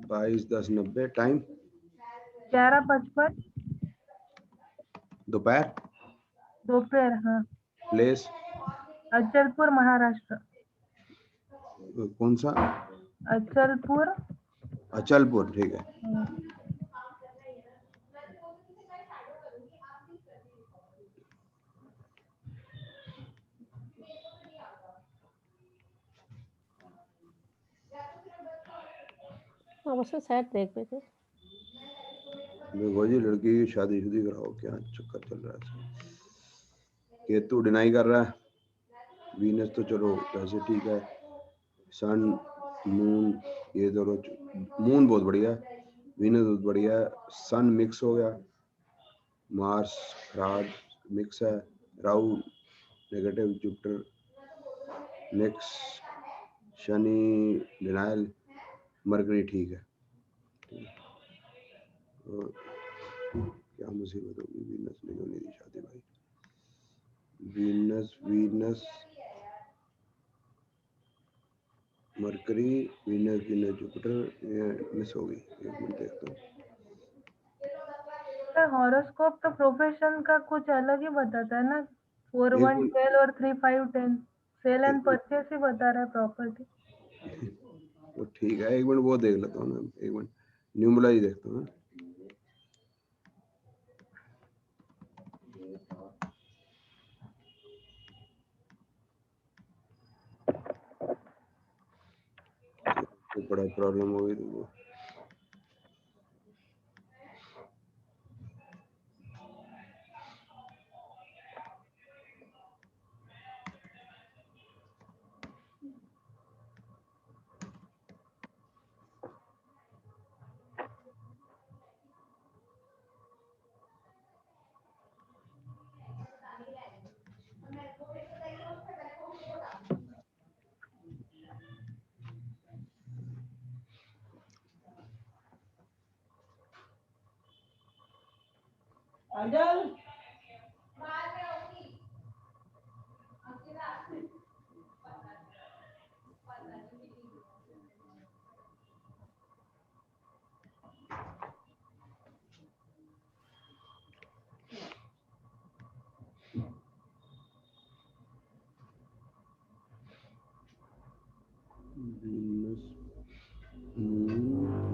22/10/90। Time 11:55 दोपहर। दोपहर। हाँ। प्लेस अचलपुर महाराष्ट्र। कौन सा? अचलपुर। अचलपुर, ठीक है। हाँ। অবশ্য স্যার দেখবে যে देखो जी, लड़की की शादी शुदी कराओ, क्या चक्कर चल रहा है इसमें? केतु डिनाई कर रहा है। वीनस तो चलो वैसे ठीक है। सन, मून, ये दोनों। मून बहुत बढ़िया है, वीनस बहुत बढ़िया है। सन मिक्स हो गया, मार्स खराब मिक्स है, Rahu negative, Jupiter mix, Shani denial, mercury ठीक है। और क्या मुसीबत होगी? वीनस नहीं होनी थी शादी भाई। वीनस मरकरी, वीनस जुपिटर, ये मिस हो गई। एक मिनट देखता हूँ। हॉरोस्कोप तो प्रोफेशन का कुछ अलग ही बताता है ना। 4112 और 3510 सेल एंड परचेस ही बता रहा है प्रॉपर्टी। वो ठीक है, एक मिनट वो देख लेता हूँ मैं। एक मिनट न्यूमराइज देखता हूँ। तो बड़ा प्रॉब्लम हो गई तुमको।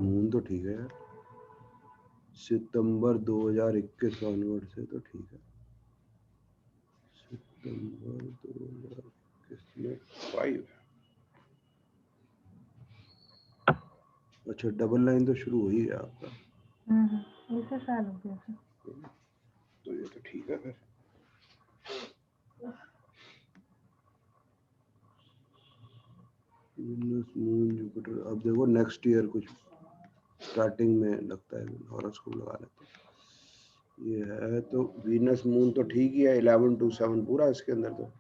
मून तो ठीक है यार। सितंबर 2021 ऑनवर्ड से तो ठीक है। सितंबर 2021 में 5 है। अच्छा, डबल लाइन तो शुरू हो ही गया आपका। इसे साल हो गया सर। तो ये तो ठीक है फिर। Venus, moon, Jupiter. अब देखो नेक्स्ट ईयर कुछ स्टार्टिंग में लगता है हॉरोस्कोप लगा लेते हैं। ये है तो वीनस मून तो ठीक ही है, 11 to 7 पूरा इसके अंदर। तो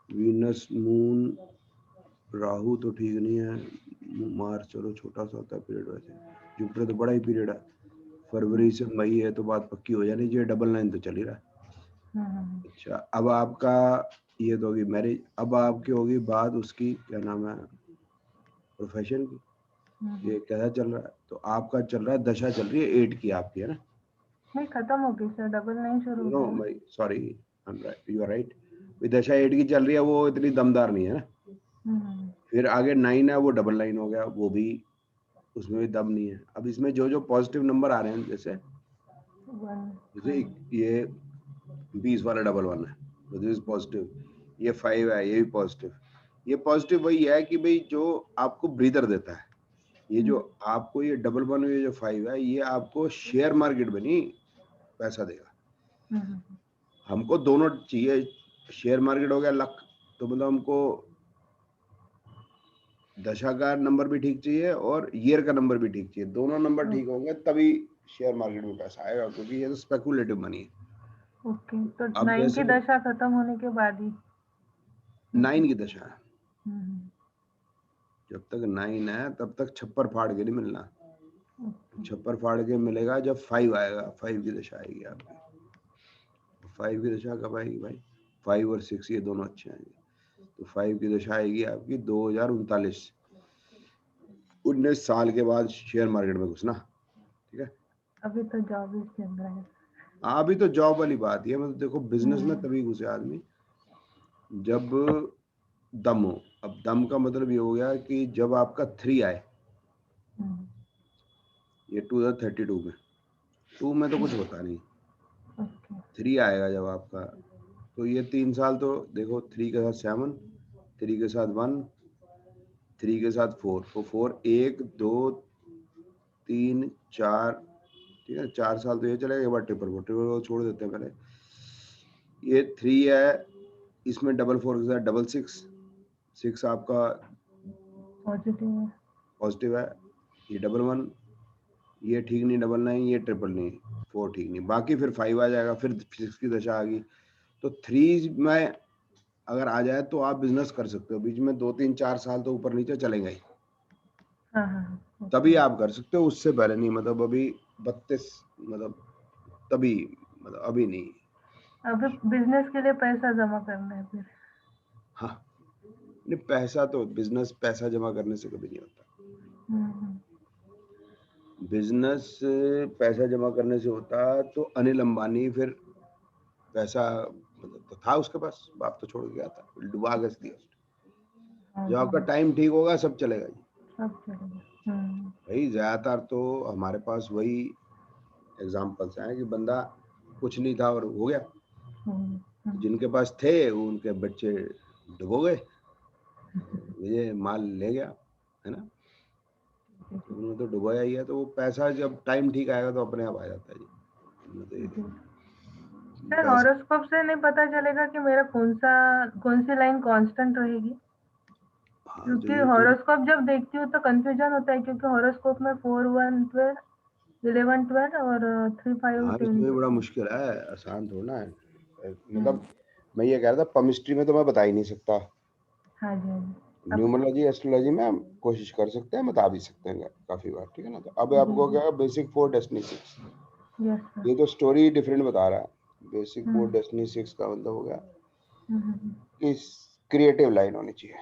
वीनस मून राहु तो ठीक नहीं है। मार्च चलो छोटा सा होता है पीरियड, वैसे जुपिटर तो बड़ा ही पीरियड है। फरवरी से मई है तो बात पक्की हो जानी चाहिए। डबल लाइन तो चल ही रहा है। अच्छा, अब आपका ये तो होगी मैरिज। अब आपकी होगी बात उसकी, क्या नाम है, प्रोफेशन की। ये कैसा चल रहा है? तो आपका चल रहा है, दशा चल रही है 8 की आपकी, है ना? नहीं, खत्म हो गई सर, डबल लाइन शुरू हो नो गया। भाई, सॉरी, यू आर राइट। दशा 8 की चल रही है, वो इतनी दमदार नहीं है ना। फिर आगे 9 है, वो डबल लाइन हो गया, वो भी उसमें भी दम नहीं है। अब इसमें जो जो पॉजिटिव नंबर आ रहे हैं, जैसे ये 20 वाला डबल 1 है, तो दिस इज पॉजिटिव। ये 5 है, ये भी पॉजिटिव। ये पॉजिटिव वही है कि भाई जो आपको ब्रीदर देता है। ये जो आपको ये डबल 1, ये जो 5 है, ये आपको शेयर मार्केट में नहीं पैसा देगा। हमको दोनों चाहिए। शेयर मार्केट हो गया लक, तो मतलब हमको दशा का नंबर भी ठीक चाहिए और ईयर का नंबर भी ठीक चाहिए। दोनों नंबर ठीक होंगे तभी शेयर मार्केट में पैसा आएगा, क्योंकि ये तो स्पेकुलेटिव मनी है। ओके, तो अब 9 की दशा खत्म होने के बाद ही 9 की दशा है। जब तक 9 है तब तक छप्पर फाड़ के नहीं मिलना। छप्पर फाड़ के मिलेगा जब 5 आएगा। 5 की दशा आएगी आपकी। 5 की दशा कब आएगी भाई? 5 और 6 ये दोनों अच्छे आएंगे। तो 5 की दशा आएगी आपकी 2039। 19 साल के बाद शेयर मार्केट में घुसना, ठीक है। अभी तो जॉब ही चल रहा है। अभी तो जॉब वाली बात ही है, मतलब देखो बिजनेस में तभी घुसे आदमी जब दम हो। अब दम का मतलब ये हो गया कि जब आपका 3 आए, ये 2032 में, 2 में तो कुछ होता नहीं, ओके 3 आएगा जब आपका, तो ये 3 साल तो देखो, 3 के साथ 7, 3 के साथ 1, 3 के साथ 4, तो 4 1 2 3 4, ठीक है, 4 साल तो ये चलेगा। एक बार ट्रिपल को छोड़ देते हैं पहले। ये 3 है, इसमें डबल 4 के साथ डबल 6, 6 आपका पॉजिटिव है। पॉजिटिव है। ये डबल 1, ये ठीक नहीं, डबल 9, ये ट्रिपल नहीं, 4 ठीक नहीं, बाकी फिर 5 आ जाएगा, फिर 6 की दशा आ गई। तो 3 में अगर आ जाए तो आप बिजनेस कर सकते हो। बीच में 2 3 4 साल तो ऊपर नीचे चलेंगे ही, हाँ हाँ तभी आप कर सकते हो, उससे पहले नहीं। मतलब अभी 32, मतलब तभी, मतलब अभी नहीं। अभी बिजनेस के लिए पैसा जमा करना है फिर। हाँ, नहीं, पैसा तो बिजनेस पैसा जमा करने से कभी नहीं होता। बिजनेस पैसा जमा करने से होता, तो अनिल अंबानी फिर पैसा मतलब तो था उसके पास, बाप तो छोड़ गया था, डुबा के दिया उसने। जब आपका टाइम ठीक होगा सब चलेगा जी सब चलेगा। भाई। ज्यादातर तो हमारे पास वही एग्जाम्पल्स हैं कि बंदा कुछ नहीं था और हो गया। तो जिनके पास थे उनके बच्चे डुबो गए, ये माल ले गया, है ना। तो उन्होंने तो डुबाया ही है, तो वो पैसा जब टाइम ठीक आएगा तो अपने आप आ जाता है जी। सर हॉरोस्कोप से नहीं पता चलेगा कि मेरा कौन सी लाइन कांस्टेंट रहेगी? हाँ, क्योंकि ये तो हॉरोस्कोप जब देखती हूँ तो कंफ्यूजन होता है, क्योंकि हॉरोस्कोप में 4 1 12 11 12 और 3 5 हाँ, 10। इसमें बड़ा मुश्किल है, आसान थोड़ा है। मतलब मैं ये कह रहा था, पमिस्ट्री में तो मैं बता ही नहीं सकता। हाँ जी हाँ जी। न्यूमरोलॉजी एस्ट्रोलॉजी में हम कोशिश कर सकते हैं, बता भी सकते हैं काफी बार, ठीक है ना। तो अब आपको क्या है, बेसिक 4 डेस्टिनी 6, यस सर। ये तो स्टोरी डिफरेंट बता रहा है। बेसिक 4 डेस्टिनी 6 का मतलब हो गया कि क्रिएटिव लाइन होनी चाहिए,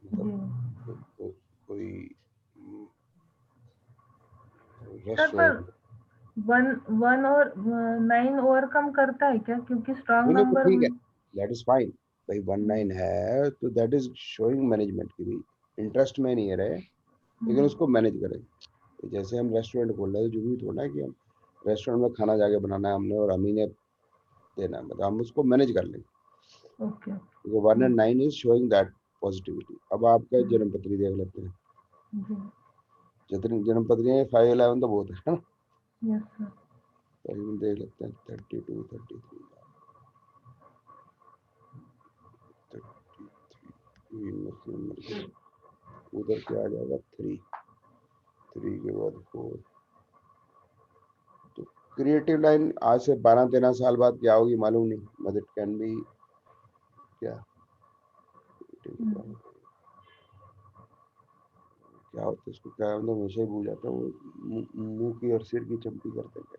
मतलब कोई सर पर रेस्टोरेंट। 1 और 9 ओवरकम करता है क्या? क्योंकि स्ट्रॉन्ग नहीं तो नंबर। ठीक है, दैट इज फाइन भाई। 19 है तो दैट इज शोइंग मैनेजमेंट की भी इंटरेस्ट में नहीं रहे, लेकिन उसको मैनेज करें। तो जैसे हम रेस्टोरेंट खोल रहे हैं, जरूरी थोड़ा है कि हम रेस्टोरेंट में खाना जाके बनाना है हमने और हम ही ने देना है, मतलब हम उसको मैनेज कर लेंगे। ओके। तो 1 and 9 is showing that positivity. अब आपका जन्म पत्री देख लेते हैं। जितनी जन्म पत्री है 5 11 तो बहुत है ना। Yes sir. पहले देख लेते हैं 32 33 33 उधर क्या आ जाएगा 3 के बाद 4। तो क्रिएटिव लाइन आज से 12 13 साल बाद क्या होगी मालूम नहीं, बट इट कैन बी क्या क्या होता है इसको, क्या मतलब हमेशा ही भूल जाता हूँ। मुंह की और सिर की चंपी करते हैं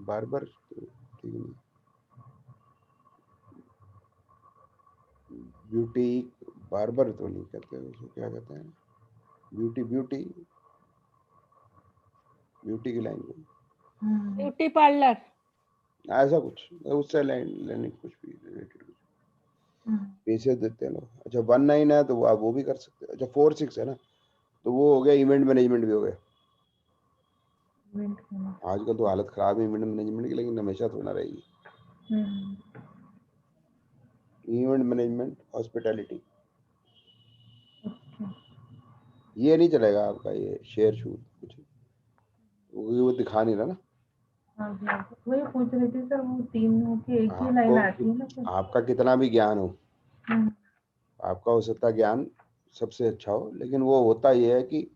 बार बार, तो ठीक नहीं। ब्यूटी बार्बर तो नहीं कहते, उसको क्या कहते हैं, ब्यूटी ब्यूटी ब्यूटी की लाइन को ब्यूटी पार्लर। ऐसा कुछ, उससे लाइन लाइन कुछ भी रिलेटेड कुछ पैसे देते हैं लोग। अच्छा 19 है तो वो आप वो भी कर सकते हैं। अच्छा 4 6 है ना, तो वो हो गया इवेंट मैनेजमेंट भी हो गया। आजकल तो हालत खराब है इवेंट मैनेजमेंट की, लेकिन हमेशा थोड़ा ना रहेगी। इवेंट मैनेजमेंट, हॉस्पिटैलिटी, ये नहीं चलेगा आपका, ये शेयर शूट कुछ वो दिखा नहीं रहा ना। हाँ जी हाँ जी। वही पूछ रही थी सर, वो तीनों की एक ही लाइन आती है ना सर? आपका कितना भी ज्ञान हो, आपका हो सकता है ज्ञान सबसे अच्छा हो, लेकिन वो होता ये है कि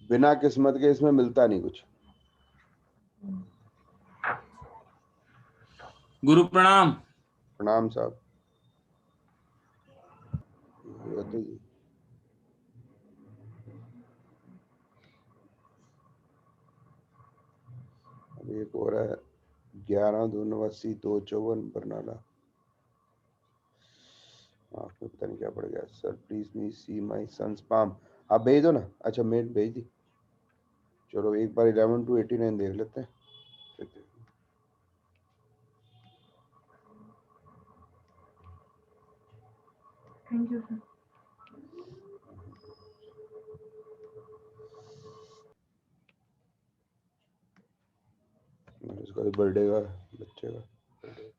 बिना किस्मत के इसमें मिलता नहीं कुछ। गुरु प्रणाम। प्रणाम साहब। ये तो अब एक हो रहा है 11 2 89 2 54 बरनाला। हाँ, पता नहीं क्या पड़ गया। Sir please me see my son's palm. आप भेज दो ना। अच्छा मेल भेज दी। चलो एक बार 11 to 89 देख लेते हैं। Thank you sir. इसका बर्थडे का बच्चे का birthday।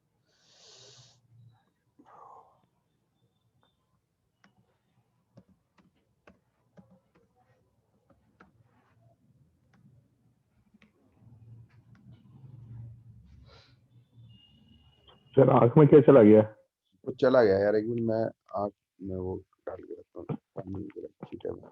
सर आंख में क्या चला गया? वो चला गया यार, एक मिनट मैं आँख में वो डाल के रखता हूँ पानी की छींटे में।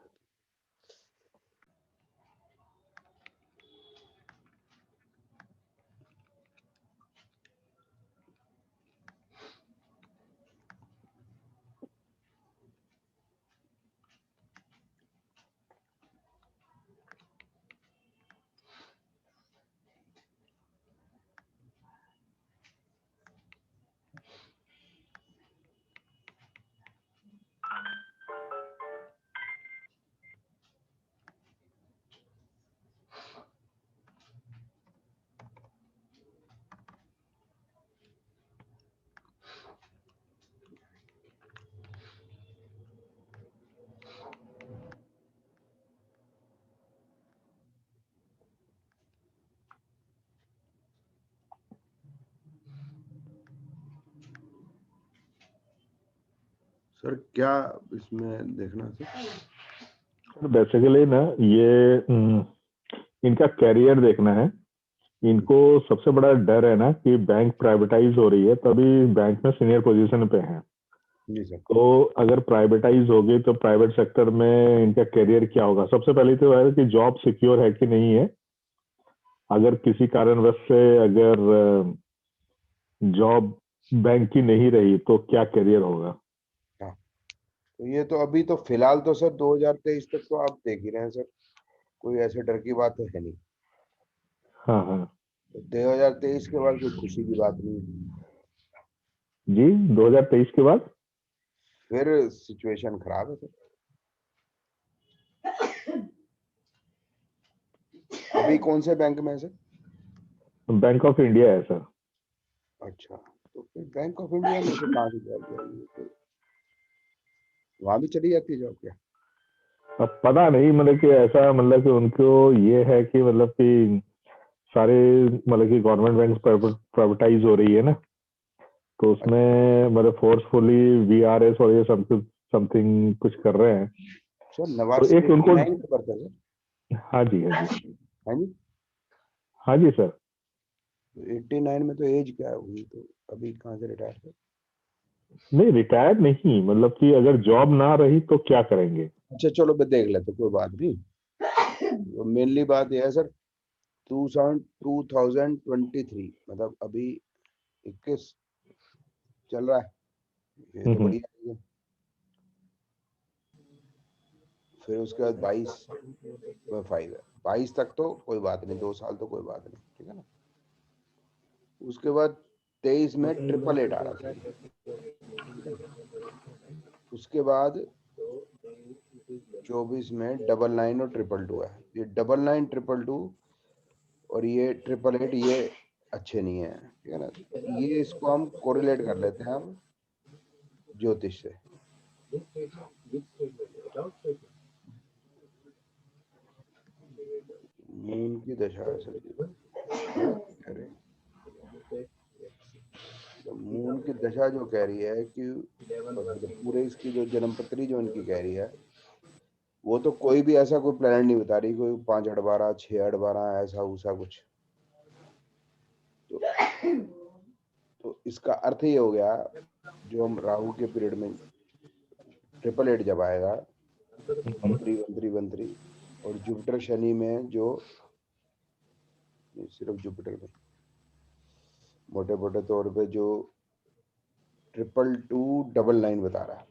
सर क्या इसमें देखना सर? बेसिकली ना ये इनका कैरियर देखना है। इनको सबसे बड़ा डर है ना कि बैंक प्राइवेटाइज हो रही है, तभी बैंक में सीनियर पोजीशन पे हैं। जी सर। तो अगर प्राइवेटाइज होगी तो प्राइवेट सेक्टर में इनका कैरियर क्या होगा? सबसे पहले तो है कि जॉब सिक्योर है कि नहीं है। अगर किसी कारणवश से अगर जॉब बैंक की नहीं रही तो क्या कैरियर होगा? तो ये तो अभी तो फिलहाल तो सर 2023 तक तो आप देख ही रहे हैं सर, कोई ऐसे डर की बात तो है नहीं। हाँ हाँ तो 2023 के बाद कोई खुशी की बात नहीं है। जी। 2023 के बाद फिर सिचुएशन खराब है सर। अभी कौन से बैंक में है सर? बैंक ऑफ इंडिया है सर। अच्छा, तो फिर बैंक ऑफ इंडिया में से कहाँ से जॉब जाएगी? तो वहां भी चली जाती है जॉब क्या? अब पता नहीं, मतलब कि ऐसा, मतलब कि उनको ये है कि मतलब कि सारे, मतलब कि गवर्नमेंट बैंक प्राइवेटाइज हो रही है ना, तो उसमें मतलब फोर्सफुली वीआरएस और ये समथिंग समथिंग कुछ कर रहे हैं। सर तो नवासी एक उनको 89 में करते हैं सर। हाँ जी हाँ जी हाँ जी। हाँ जी सर। तो 89 में तो एज क्या हुई, तो अभी कहाँ से रिटायर सर? नहीं रिटायर नहीं, मतलब कि अगर जॉब ना रही तो क्या करेंगे? अच्छा चलो मैं देख लेते, कोई बात नहीं। तो मेनली बात यह है सर, 2023 मतलब अभी 21 चल रहा है, ये तो हम्म। बढ़िया है। फिर उसके बाद 22 में 5 है, 22 तक तो कोई बात नहीं, 2 साल तो कोई बात नहीं, ठीक है ना। उसके बाद 23 में 888 आ रहा था, ठीक है। उसके बाद 24 में 99 और 222 है। ये 99 222 और ये 888 ये अच्छे नहीं है, ठीक है ना। ये इसको हम कोरिलेट कर लेते हैं हम ज्योतिष से। मून की दशा है सर जी, कह रहे हैं। तो मून की दशा जो कह रही है कि मतलब पूरे इसकी जो जन्मपत्री जो इनकी कह रही है, वो तो कोई भी ऐसा कोई प्लेनेट नहीं बता रही, कोई 5/12 6/12 ऐसा उसा कुछ। तो इसका अर्थ ये हो गया, जो हम राहु के पीरियड में 888 जब आएगा 1313 और जुपिटर शनि में जो सिर्फ जुपिटर में मोटे मोटे तौर पे जो 22299 बता रहा है,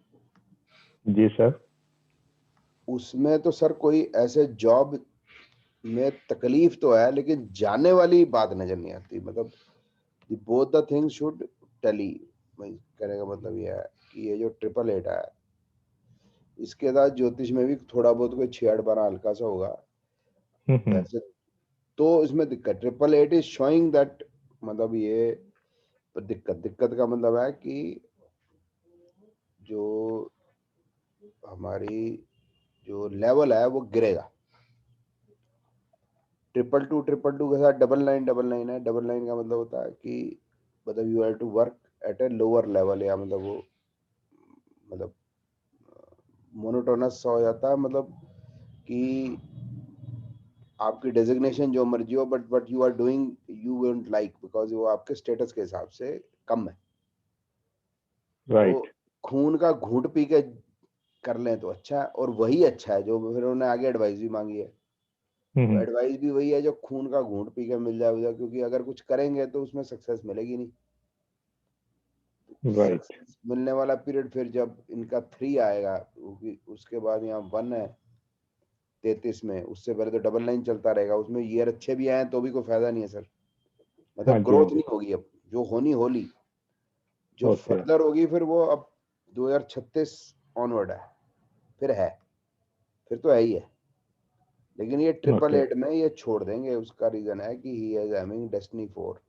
जी सर। उसमें तो सर कोई ऐसे जॉब में तकलीफ तो है, लेकिन जाने वाली बात नजर नहीं आती। मतलब बोथ द थिंग्स शुड टली। कहने का मतलब यह है कि ये जो 888 है इसके साथ ज्योतिष में भी थोड़ा बहुत कोई 6-8-12 हल्का सा होगा वैसे, तो इसमें दिक्कत 888 इज शोइंग दैट, मतलब ये दिक्कत का मतलब है कि जो हमारी जो लेवल है वो गिरेगा। 222 के साथ 99 है। 99 का मतलब होता है कि मतलब you have to work at a lower level, या मतलब वो मतलब मोनोटोनस हो जाता है, मतलब कि आपकी डेजिग्नेशन जो मर्जी हो, but you are doing you won't like, because वो आपके स्टेटस के हिसाब से कम है। राइट। तो खून का घूंट पी के कर लें तो अच्छा है, और वही अच्छा है जो फिर उन्होंने आगे एडवाइस भी मांगी है। तो एडवाइस भी वही है जो खून का घूंट पी के मिल जाए, क्योंकि अगर कुछ करेंगे तो उसमें सक्सेस मिलेगी नहीं। राइट। सक्सेस मिलने वाला पीरियड फिर जब इनका 3 आएगा, क्योंकि उसके बाद यहाँ 1 है 33 में, उससे पहले तो 99 चलता रहेगा, उसमें ईयर अच्छे भी आए तो भी कोई फायदा नहीं है सर, मतलब हाँ जी, ग्रोथ हाँ जी। नहीं होगी। अब जो होली जो ओके। फर्दर होगी फिर वो अब 2036 ऑनवर्ड है, फिर तो है ही है। लेकिन ये 888 में ये छोड़ देंगे, उसका रीजन है कि he is having destiny 4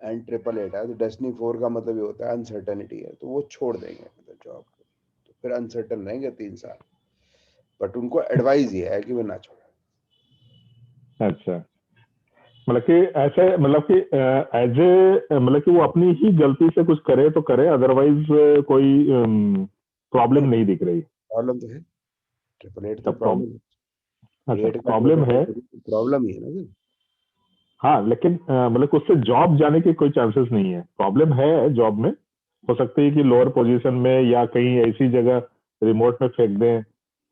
and 888 है, तो डेस्टिनी 4 का मतलब ये होता है अनसर्टेनिटी है, तो वो छोड़ देंगे मतलब जॉब को, तो फिर अनसर्टन रहेंगे 3 साल। बट उनको एडवाइस ये है कि वो ना छोड़े। अच्छा, मतलब कि ऐसे, मतलब कि एज ए, मतलब कि वो अपनी ही गलती से कुछ करे तो करे, अदरवाइज कोई प्रॉब्लम नहीं दिख रही। प्रॉब्लम तो है, 888 तो तब प्रॉब्लम है, अच्छा, 8 का प्रॉब्लम है। 888 प्रॉब्लम ही है ना सर। हाँ, लेकिन मतलब कि उससे जॉब जाने की कोई चांसेस नहीं है। प्रॉब्लम है जॉब में, हो सकती है कि लोअर पोजीशन में या कहीं ऐसी जगह रिमोट में फेंक दें,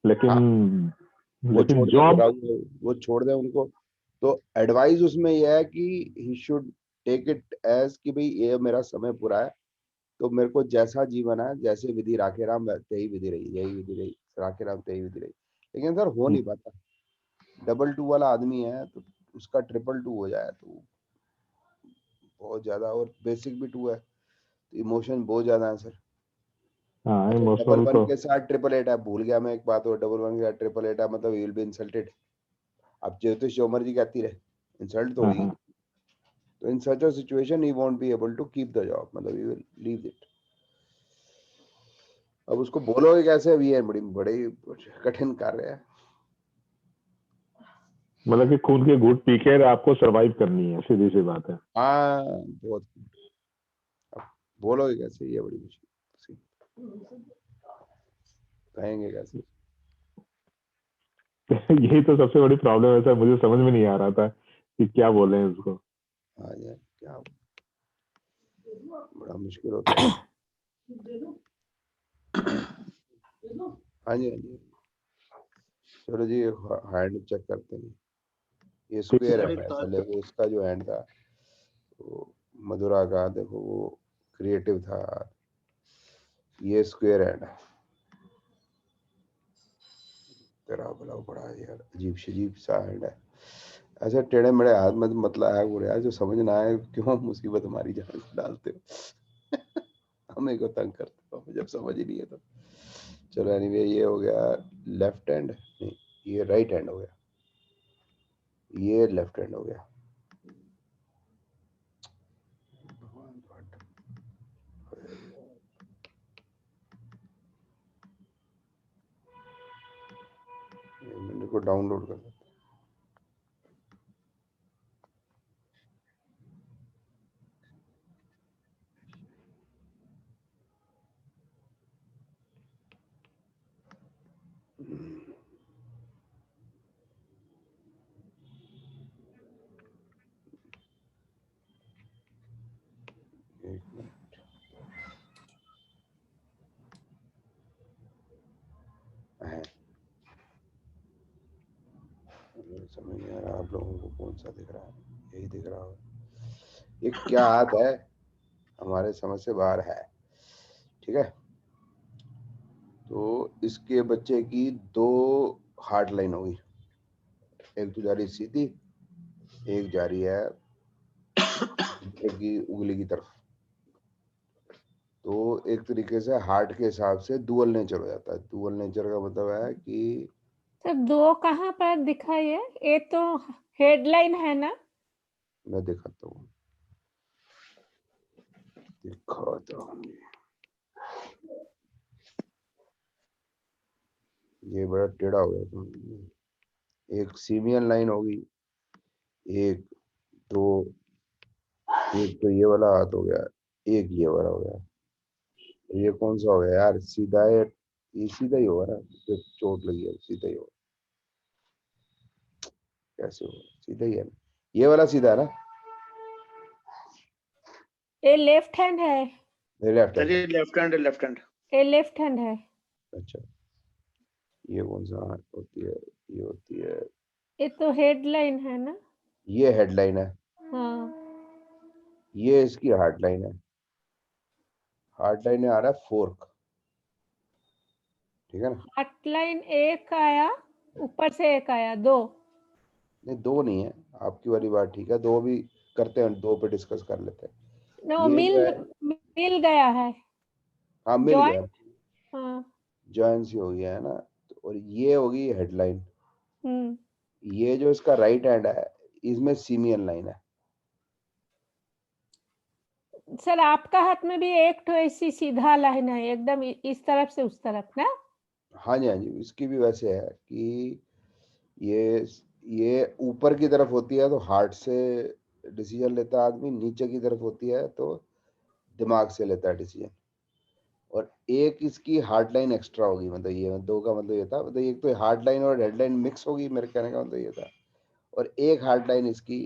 लेकिन हाँ, वो लेकिन छोड़ दे तो जॉब। राहुल, वो छोड़ दे उनको। तो एडवाइस उसमें यह है कि he should take it as कि भाई ये मेरा समय पूरा है, तो मेरे को जैसा जीवन है, जैसे विधि राखे राम त्यही विधि रही, यही विधि रही, राखे राम त्यही विधि रही। लेकिन सर हो नहीं पाता, 222 वाला आदमी है तो उसका 222 हो जाए तो बहुत ज्यादा, और बेसिक भी 2 है तो इमोशन बहुत ज्यादा है सर। हाँ, अच्छा, इमोशनल 11 तो। के साथ 888 है, भूल गया मैं एक बात, और 11 के साथ 888 है, मतलब विल बी इंसल्टेड। अब ज्योतिष जो मर्जी कहती रहे, इंसल्ट तो हाँ, होगी। हाँ। तो in such a situation he won't be able to keep the job, मतलब ही विल लीव इट। अब उसको बोलोगे कैसे, अभी ये बड़े कठिन कार्य है। मतलब कि खून के घूंट पी के आपको सरवाइव करनी है, सीधी सी बात है। हाँ बहुत, अब बोलोगे कैसे, ये बड़ी मुश्किल, कहेंगे कैसे। यही तो सबसे बड़ी प्रॉब्लम है सर, मुझे समझ में नहीं आ रहा था कि क्या बोले इसको। हाँ यार, क्या बड़ा मुश्किल होता है। हाँ जी, हाँ जी। चलो जी, हैंड चेक करते हैं। ये ठीक है स्क्वायर सर। हैंड है, पहले वो उसका जो हैंड था वो मधुरा का, देखो वो क्रिएटिव था, ये स्क्वायर हैंड है। तेरा भला बड़ा यार अजीब शजीब सा हैंड है, ऐसे टेढ़े मेढ़े हाथ में मतलब है वो यार, जो समझ ना आए क्यों मुसीबत हमारी जान में डालते हो। हमें को तंग करते हो जब समझ ही नहीं है तो। चलो एनीवे, ये हो गया लेफ्ट हैंड, नहीं ये राइट हैंड हो गया, ये लेफ्ट हैंड हो गया। मैंने को डाउनलोड कर दिया। एक मिनट है, समझ नहीं आ रहा आप लोगों को कौन सा दिख रहा है, यही दिख रहा हो। ये क्या हाथ है, हमारे समझ से बाहर है, ठीक है। तो इसके बच्चे की 2 हार्ट लाइन होगी, एक तो जा रही सीधी, एक जा रही है की उंगली की तरफ। तो एक तरीके से हार्ट के हिसाब से डुअल नेचर हो जाता है। डुअल नेचर का मतलब है कि सर 2 कहाँ पर दिखाइए? ये तो हेडलाइन है ना? मैं दिखाता हूँ, दिखाता हूँ। ये बड़ा टेढ़ा हो गया तो एक सीमियन लाइन होगी, एक तो ये वाला हाथ हो गया, एक ये वाला हो गया। ये कौन सा हो गया यार? सीधा है, ये सीधा ही होगा ना, जो चोट लगी है सीधा ही होगा। कैसे होगा? सीधा ही है ना, ये वाला सीधा है ना, ये लेफ्ट हैंड है। लेफ्ट सर है। ये लेफ्ट हैंड है, लेफ्ट हैंड। ये लेफ्ट हैंड है। अच्छा, ये कौन सा हाथ होती है? ये होती है, ये तो हेडलाइन है ना? ये हेडलाइन है, हाँ। ये इसकी हार्ट लाइन है। हार्ट लाइन में आ रहा है फोर्क, ठीक है ना? हार्टलाइन एक आया, ऊपर से एक आया, 2। नहीं, दो नहीं है, आपकी वाली बात ठीक है, दो भी करते हैं, दो पे डिस्कस कर लेते हैं। नो, ये जो है, मिल गया है। हाँ मिल गया, जॉइंट। हाँ। जॉइन सी हो गया है ना। और ये होगी हेडलाइन। हम्म। ये जो इसका राइट हैंड है, इसमें सीमियन लाइन है। सर आपका हाथ में भी एक तो ऐसी सीधा लाइन है एकदम इस तरफ से उस तरफ ना? हाँ जी, हाँ जी, इसकी भी वैसे है कि ये ऊपर की तरफ होती है तो हार्ट से डिसीजन लेता है आदमी, नीचे की तरफ होती है तो दिमाग से लेता है डिसीजन। और एक इसकी हार्ड लाइन एक्स्ट्रा होगी, मतलब ये दो का मतलब ये था, मतलब एक तो हार्ड लाइन और हेडलाइन मिक्स होगी, मेरे कहने का मतलब ये था। और एक हार्ड लाइन इसकी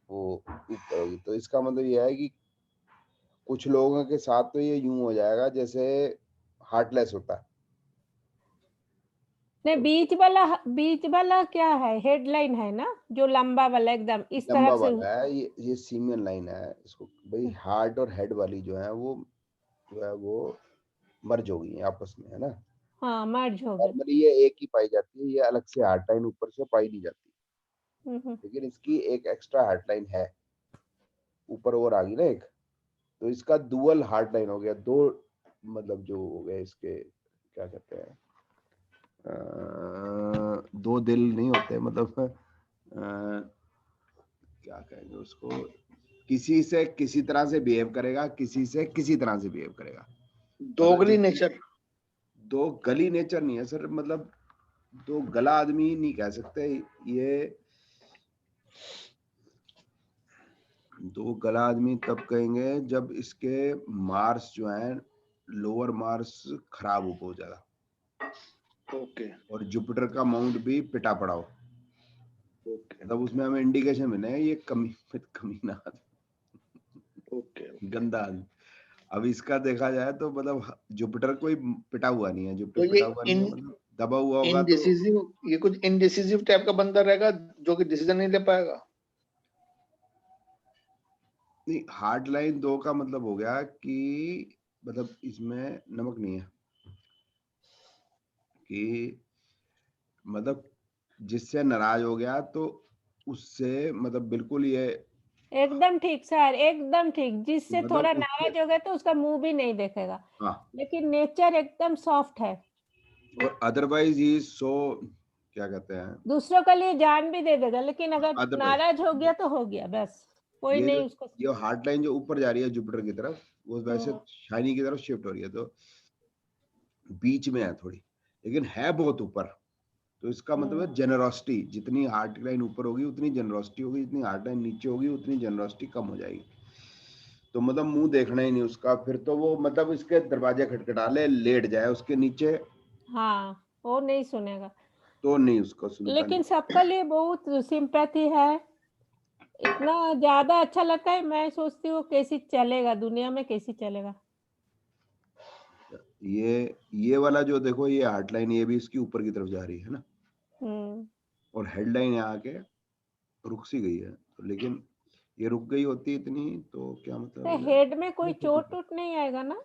वो ऊपर होगी, तो इसका मतलब ये है कि कुछ लोगों के साथ तो ये यूं हो जाएगा जैसे हार्टलेस होता है। नहीं, बीच वाला क्या है? हेडलाइन है ना, जो लंबा वाला एकदम इस लंबा तरफ से। वाला है, ये सीमियन लाइन है। इसको भाई हार्ट और हेड वाली जो है वो जो है वो मर्ज हो गई है आपस में, है ना। हाँ, मर्ज हो गए। नॉर्मली ये एक ही पाई जाती है, ये अलग से हार्ट लाइन ऊपर से पाई नहीं जाती, हम्म। लेकिन इसकी एक एक्स्ट्रा हार्ट लाइन है ऊपर और आ गई ना एक, तो इसका डुअल हार्ट लाइन हो गया। दो मतलब जो हो गए इसके, क्या कहते हैं, दो दिल नहीं होते, मतलब क्या कहेंगे उसको, किसी से किसी तरह से बिहेव करेगा, किसी से किसी तरह से बिहेव करेगा। दोगली नेचर। दो गली नेचर नहीं है सर, मतलब दो गला आदमी नहीं कह सकते ये। दो गला आदमी तब कहेंगे जब इसके मार्स जो है, लोअर मार्स खराब हो जाएगा, ओके और जुपिटर का माउंट भी पिटा पड़ा हो, ओके मतलब उसमें हमें इंडिकेशन मिले ये कमीना आदमी, ओके। गंदा आदमी। अब इसका देखा जाए तो मतलब जुपिटर कोई पिटा हुआ नहीं है, तो जुपिटर ये पिटा हुआ नहीं है, मतलब दबा हुआ होगा तो। इनडिसिसिव, ये कुछ इनडिसिसिव टाइप का बंदा रहेगा जो कि डिसीजन नहीं ले पाएगा। नहीं, हार्ड लाइन दो का मतलब हो गया कि मतलब इसमें नमक नहीं है, कि मतलब जिससे नाराज हो गया तो उससे मतलब बिल्कुल ये, एकदम ठीक सर, एकदम ठीक। जिससे मतलब थोड़ा उससे, नाराज हो गया तो उसका मुंह भी नहीं देखेगा, हाँ। लेकिन नेचर एकदम सॉफ्ट है। और अदरवाइज ही सो, क्या कहते हैं, दूसरों के लिए जान भी दे देगा, लेकिन अगर अदरवाइज नाराज हो गया तो हो गया बस, कोई ये नहीं उसको। ये हार्ड लाइन जो ऊपर जा रही है जुपिटर की तरफ, वो वैसे हम्म। शाइनी की तरफ शिफ्ट हो रही है, तो बीच में है थोड़ी, लेकिन है बहुत ऊपर। तो इसका मतलब है जेनरोसिटी, जितनी हार्ट लाइन ऊपर होगी उतनी जेनरोसिटी होगी, जितनी हार्ट लाइन नीचे होगी उतनी जेनरोसिटी कम हो जाएगी। तो मतलब मुंह देखना ही नहीं उसका, फिर तो वो मतलब इसके दरवाजे खटखटा ले, लेट जाए उसके नीचे, हाँ, वो नहीं सुनेगा। तो नहीं, उसको सुनता लेकिन नहीं। सबके लिए बहुत सिंपैथी है, इतना ज्यादा अच्छा लगता है। मैं सोचती हूँ कैसे चलेगा दुनिया में, कैसे चलेगा। ये वाला जो देखो, ये हार्ट लाइन, ये भी इसकी ऊपर की तरफ जा रही है ना, और हेडलाइन यहाँ के रुक सी गई है, तो लेकिन ये रुक गई होती इतनी तो क्या मतलब तो हो गया? हेड में कोई चोट वोट नहीं आएगा ना?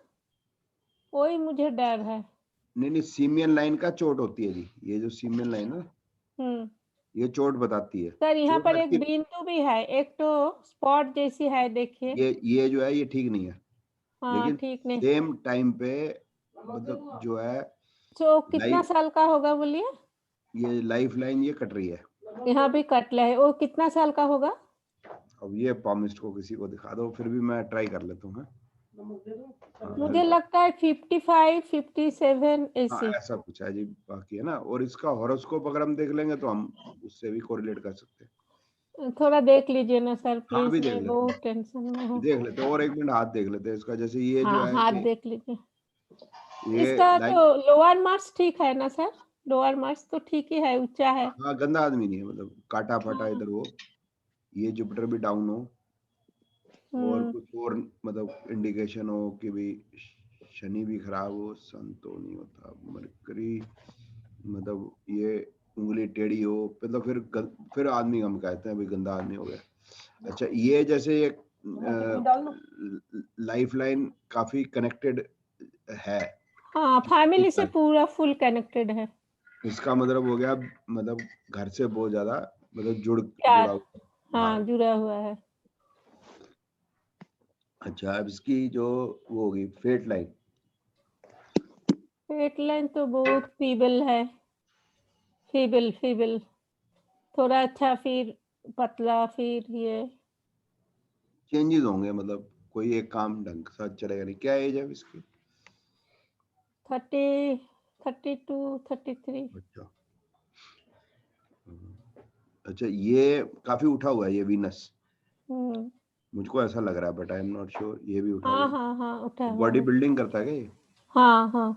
वही मुझे डर है। नहीं नहीं, सीमियन लाइन का चोट होती है जी, ये जो सीमियन लाइन है हम्म। ये चोट बताती है। सर यहाँ चोट पर एक लगती, बिंदु भी है, एक तो स्पॉट जैसी है, देखिए। ये जो है ये ठीक नहीं है, हाँ लेकिन ठीक नहीं। सेम टाइम पे मतलब जो है तो कितना लाइफ साल का होगा बोलिए? ये लाइफ लाइन ये कट रही है। यहाँ भी कटला है, वो कितना साल का होगा? अब ये पामिस्ट को किसी को दिखा दो, फिर भी मैं ट्राई कर लेता हूँ। मुझे लगता है 55, 57 हाँ ऐसे। ऐसा कुछ है जी, बाकी है ना। और इसका हॉरोस्कोप अगर हम देख लेंगे तो हम उससे भी कोरिलेट कर सकते हैं। थोड़ा देख लीजिए ना सर हाँ प्लीज, भी देख मैं लेते बहुत हैं, टेंशन में हूँ। देख लेते हैं। और एक मिनट हाथ देख लेते हैं इसका। जैसे ये जो हाँ है हाथ कि देख लीजिए। ये इसका लाइन, तो लोअर मार्क्स ठीक है ना सर? लोअर मार्क्स तो ठीक ही है, ऊंचा है। हाँ गंदा आदमी नहीं है, मतलब काटा फाटा हाँ। इधर हो, ये जुपिटर भी डाउन हो और कुछ और मतलब इंडिकेशन हो कि भी शनि भी खराब हो, सन तो नहीं होता, मरकरी मतलब ये उंगली टेढ़ी हो, मतलब फिर आदमी हम कहते हैं भाई गंदा आदमी हो गया। अच्छा ये जैसे ये लाइफ लाइन काफी कनेक्टेड है। हाँ फैमिली से पूरा फुल कनेक्टेड है। इसका मतलब हो गया मतलब घर से बहुत ज्यादा मतलब प्यार, जुड़ा हुआ। हाँ जुड़ा हुआ है। अच्छा अब इसकी जो वो होगी फेट लाइन, फेट लाइन तो बहुत फीबल है, फीबल फीबल, थोड़ा अच्छा फिर पतला फिर ये। चेंजेस होंगे, मतलब कोई एक काम ढंग से चलेगा नहीं। क्या एज है इसकी? 30, 32, 33। अच्छा अच्छा ये काफी उठा हुआ है ये वीनस, मुझको ऐसा लग रहा है, but I am not sure. ये भी उठा हुआ हाँ है, हाँ हाँ उठा हुआ बॉडी है। बिल्डिंग करता है क्या ये? हाँ हाँ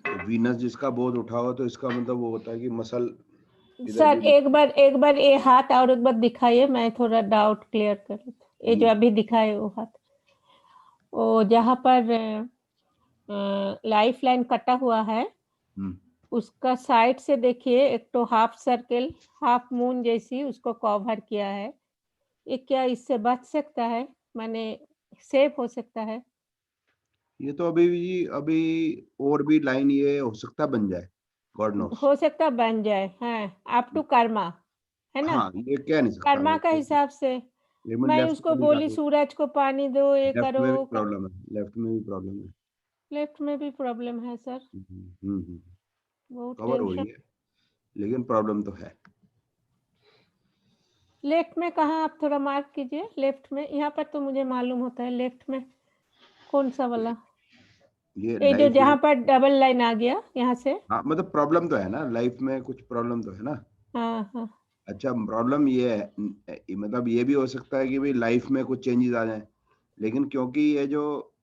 तो वीनस जिसका बहुत उठा हुआ तो इसका मतलब वो होता है कि मसल इधर सर भी। एक बार ये हाथ और एक बार दिखाइए, मैं थोड़ा डाउट क्लियर कर लेती हूँ। ये जो अभी दिखाए वो हाथ, वो जहाँ पर लाइफ लाइन कटा हुआ है उसका साइड से देखिए, एक तो हाफ सर्कल, हाफ मून जैसी उसको कवर किया है। ये क्या इससे बच सकता है, माने सेफ हो सकता है? ये तो अभी और भी लाइन ये हो सकता है बन जाए, गॉड नोस। हो सकता बन जाए, हाँ अप टू कर्मा है ना। हाँ ये कह नहीं सकता कर्मा मैं का हिसाब से लेकिन मैं लेफ्ट उसको में भी बोली काफी, सूरज को पानी दो, ये लेफ्ट करो में भी प्रॉब्लम है, लेफ्ट में भी प्रॉब्लम है। लेफ्ट में भी प्रॉब्लम है सर, बहुत कवर हो टेंशन। रही है लेकिन प्रॉब्लम तो है। लेफ्ट में कहाँ, आप थोड़ा मार्क कीजिए लेफ्ट में, यहाँ पर तो मुझे मालूम होता है लेफ्ट में कौन सा वाला, ये ये जो लाइफ जहाँ में, पर डबल लाइन आ गया यहाँ से। हाँ मतलब प्रॉब्लम तो है ना, लाइफ में कुछ प्रॉब्लम तो है ना। हाँ हाँ अच्छा प्रॉब्लम ये है मतलब ये भी हो सकता है कि भाई लाइफ में कुछ चेंजेस आ जाएं, लेकिन क्योंकि ये जो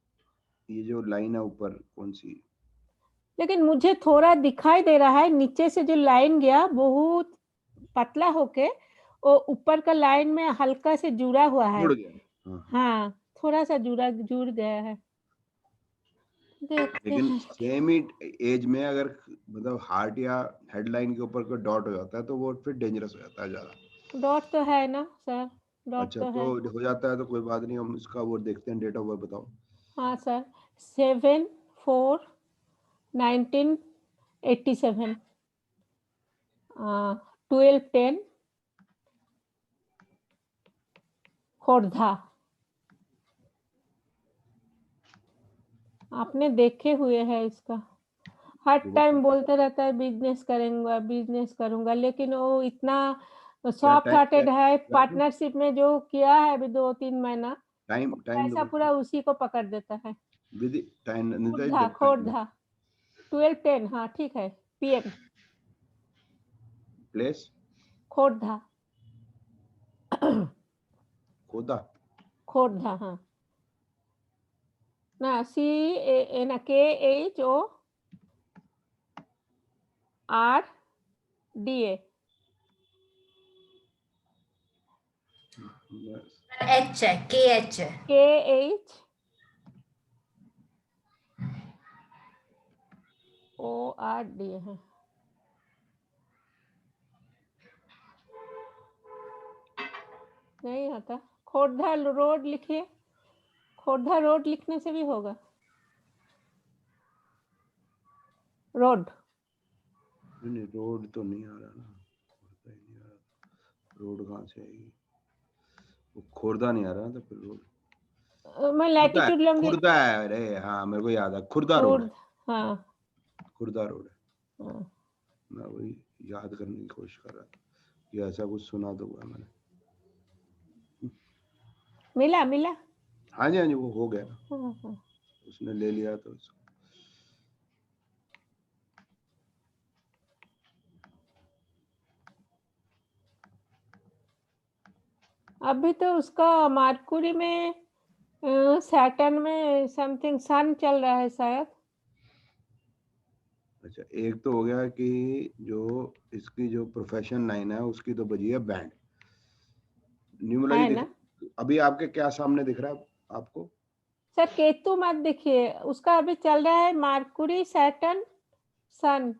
लाइन है ऊपर कौन सी, लेकिन मुझे थोड़ा दिखाई दे रहा है नीचे से जो लाइन गया बहुत पतला होके वो ऊपर का लाइन में हल्का से जुड़ा हुआ है। जुड़ गया। हाँ हाँ थोड़ा सा जुड़ गया है, देखते लेकिन हैं। सेम ही एज में अगर मतलब हार्ट या हेडलाइन के ऊपर कोई डॉट हो जाता है तो वो फिर डेंजरस हो जाता है ज्यादा। डॉट तो है ना सर, डॉट अच्छा तो तो है। हो जाता है तो कोई बात नहीं, हम इसका वो देखते हैं, डेट ऑफ बर्थ बताओ। हाँ सर 7/4/1987, 12/10 खोर्धा। आपने देखे हुए है इसका, हर टाइम बोलते रहता है बिजनेस करूंगा, लेकिन वो इतना क्या सॉफ्ट टाइम क्या हार्टेड है। क्या पार्टनरशिप में जो किया है अभी 2-3 महीना, टाइम टाइम पैसा पूरा उसी को पकड़ देता है। विधि टाइम खोर्धा खोर्धा 12/10, हाँ ठीक है, PM प्लेस खोर्धा। खोदा। खोर्धा हाँ ना, KHORDA। एच है, KH है। KHORDA है। नहीं आता, खोर्धा रोड लिखिए, खोर्धा रोड लिखने से भी होगा, रोड। नहीं रोड तो नहीं आ रहा ना, रोड कहाँ से आएगी? वो खोर्धा नहीं आ रहा तो फिर रोड मैं लैटिट्यूड लूंगी। खुर्दा है, अरे हाँ मेरे को याद है, खुर्दा रोड है, हाँ खुर्दा रोड है। हाँ। मैं वही याद करने की कोशिश कर रहा था कि ऐसा कुछ सुना तो हुआ मैंने। मिला मिला। हाँ जी वो हो गया, हाँ हाँ। उसने ले लिया तो उसको। अभी तो उसका मार्कुरी में सैटर्न में समथिंग सन चल रहा है शायद। अच्छा एक तो हो गया कि जो इसकी जो प्रोफेशन लाइन है उसकी तो बजी है बैंड। न्यूमरोलॉजी है दिख ना अभी आपके क्या सामने दिख रहा है आपको? सर? केतु मत देखिए, उसका अभी चल रहा है मार्कुरी सैटर्न सन।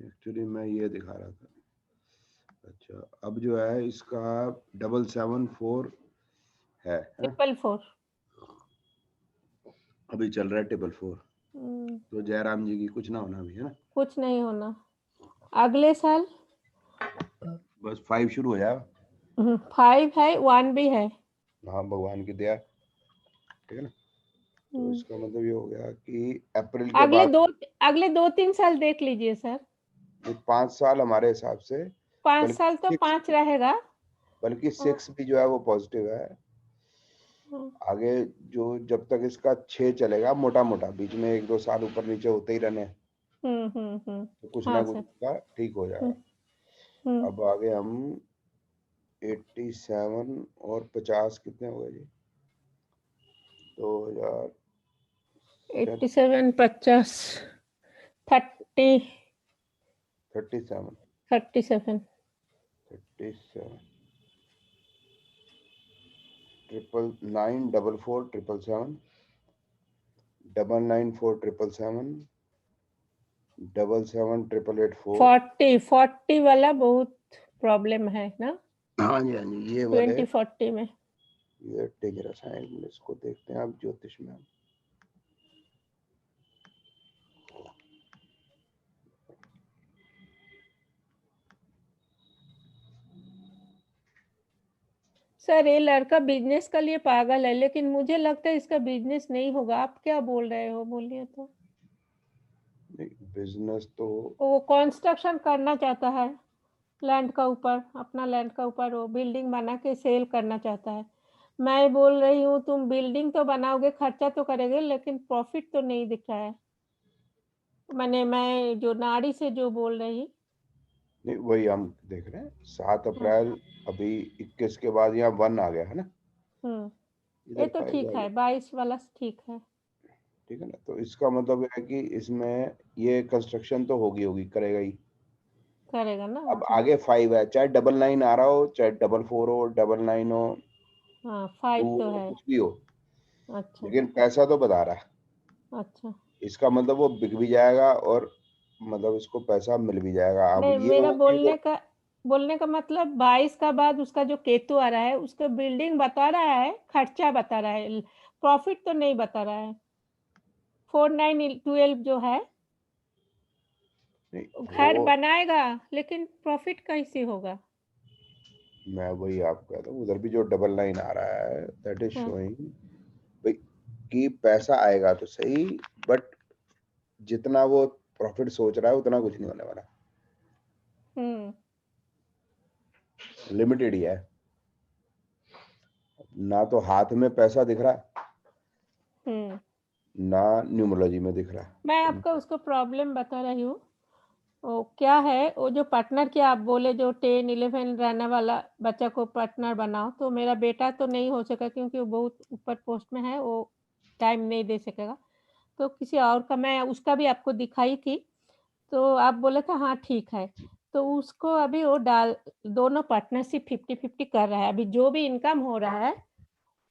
एक्चुअली मैं ये दिखा रहा था। अच्छा अब जो है इसका 774 है 444। अभी चल रहा है 444। तो जयराम जी की कुछ ना होना भी है ना, कुछ नहीं होना अगले साल। बस 5 शुरू हो जाएगा। 5 है, 1 भी है। हाँ भगवान की दया, ठीक है ना। तो इसका मतलब ये हो गया कि अप्रैल के बाद अगले 2-3 साल देख लीजिए सर। 5 साल हमारे हिसाब से, 5 बल्कि साल तो 5 रहेगा। बल्कि 6 भी जो है वो पॉजिटिव है। आगे जो जब तक इसका 6 चलेगा मोटा मोटा, बीच में 1-2 साल ऊपर नीचे होते ही रहने, तो कुछ ना हाँ कुछ सर। इसका ठीक हो जाएगा। अब आगे हम 87 और 50 कितने हो गए जी? 2000 87 50 30 37 37 9994477 99477 77884। 40 वाला बहुत प्रॉब्लम है ना। हाँ जी ये वाले 2040 में। ये डेंजरस है, इसको देखते हैं आप ज्योतिष में। सर ये लड़का बिजनेस के लिए पागल है, लेकिन मुझे लगता है इसका बिजनेस नहीं होगा। आप क्या बोल रहे हो, बोलिए तो। बिजनेस तो वो कंस्ट्रक्शन करना चाहता है लैंड का ऊपर, अपना लैंड का ऊपर वो बिल्डिंग बना के सेल करना चाहता है। मैं बोल रही हूँ तुम बिल्डिंग तो बनाओगे, खर्चा तो करेंगे, लेकिन प्रॉफिट तो नहीं दिख रहा है। मैं जो नाड़ी से जो बोल रही। नहीं वही हम देख रहे हैं 7 अप्रैल अभी 21 के बाद यहाँ 1 आ गया है ना, ये इधर तो 5 ठीक आ है, गया, 22 वाला ठीक है। ठीक है ना। तो इसका मतलब है कि इसमें ये कंस्ट्रक्शन तो होगी करेगा ही। करेगा ना। अब आगे 5 है, चाहे 99 आ रहा हो, चाहे 44 हो, 99 हो, हाँ 2 5 तो हो, है। कुछ भी हो, अच्छा लेकिन पैसा तो बता रहा है। अच्छा। इसका मतलब वो बिक भी जाएगा और मतलब इसको पैसा मिल भी जाएगा। अब नहीं, ये मेरा हो कि वो बोलने का मतलब 22 का बाद उसका जो केतु आ रहा है, उसका बिल्डिंग बता रहा है, खर्चा बता रहा है, प्रॉफिट तो नहीं बता रहा है। 4912 जो है नहीं, घर वो बनाएगा, लेकिन प्रॉफिट कैसे होगा? मैं वही आपको कहता हूँ, उधर भी जो 99 आ रहा है दैट इज हाँ। शोइंग भाई कि पैसा आएगा तो सही, बट जितना वो प्रॉफिट सोच रहा है उतना कुछ नहीं होने वाला, लिमिटेड ही है। ना तो हाथ में पैसा दिख रहा है, ना न्यूमरोलॉजी में दिख रहा है। मैं आपको उसको प्रॉब्लम बता रही हूँ। वो क्या है, वो जो पार्टनर की आप बोले, जो 10-11 रहने वाला बच्चा को पार्टनर बनाओ, तो मेरा बेटा तो नहीं हो सका क्योंकि वो बहुत ऊपर पोस्ट में है, वो टाइम नहीं दे सकेगा। तो किसी और का मैं उसका भी आपको दिखाई थी, तो आप बोले था हाँ ठीक है। तो उसको अभी वो दोनों पार्टनरशिप 50-50 कर रहा है। अभी जो भी इनकम हो रहा है,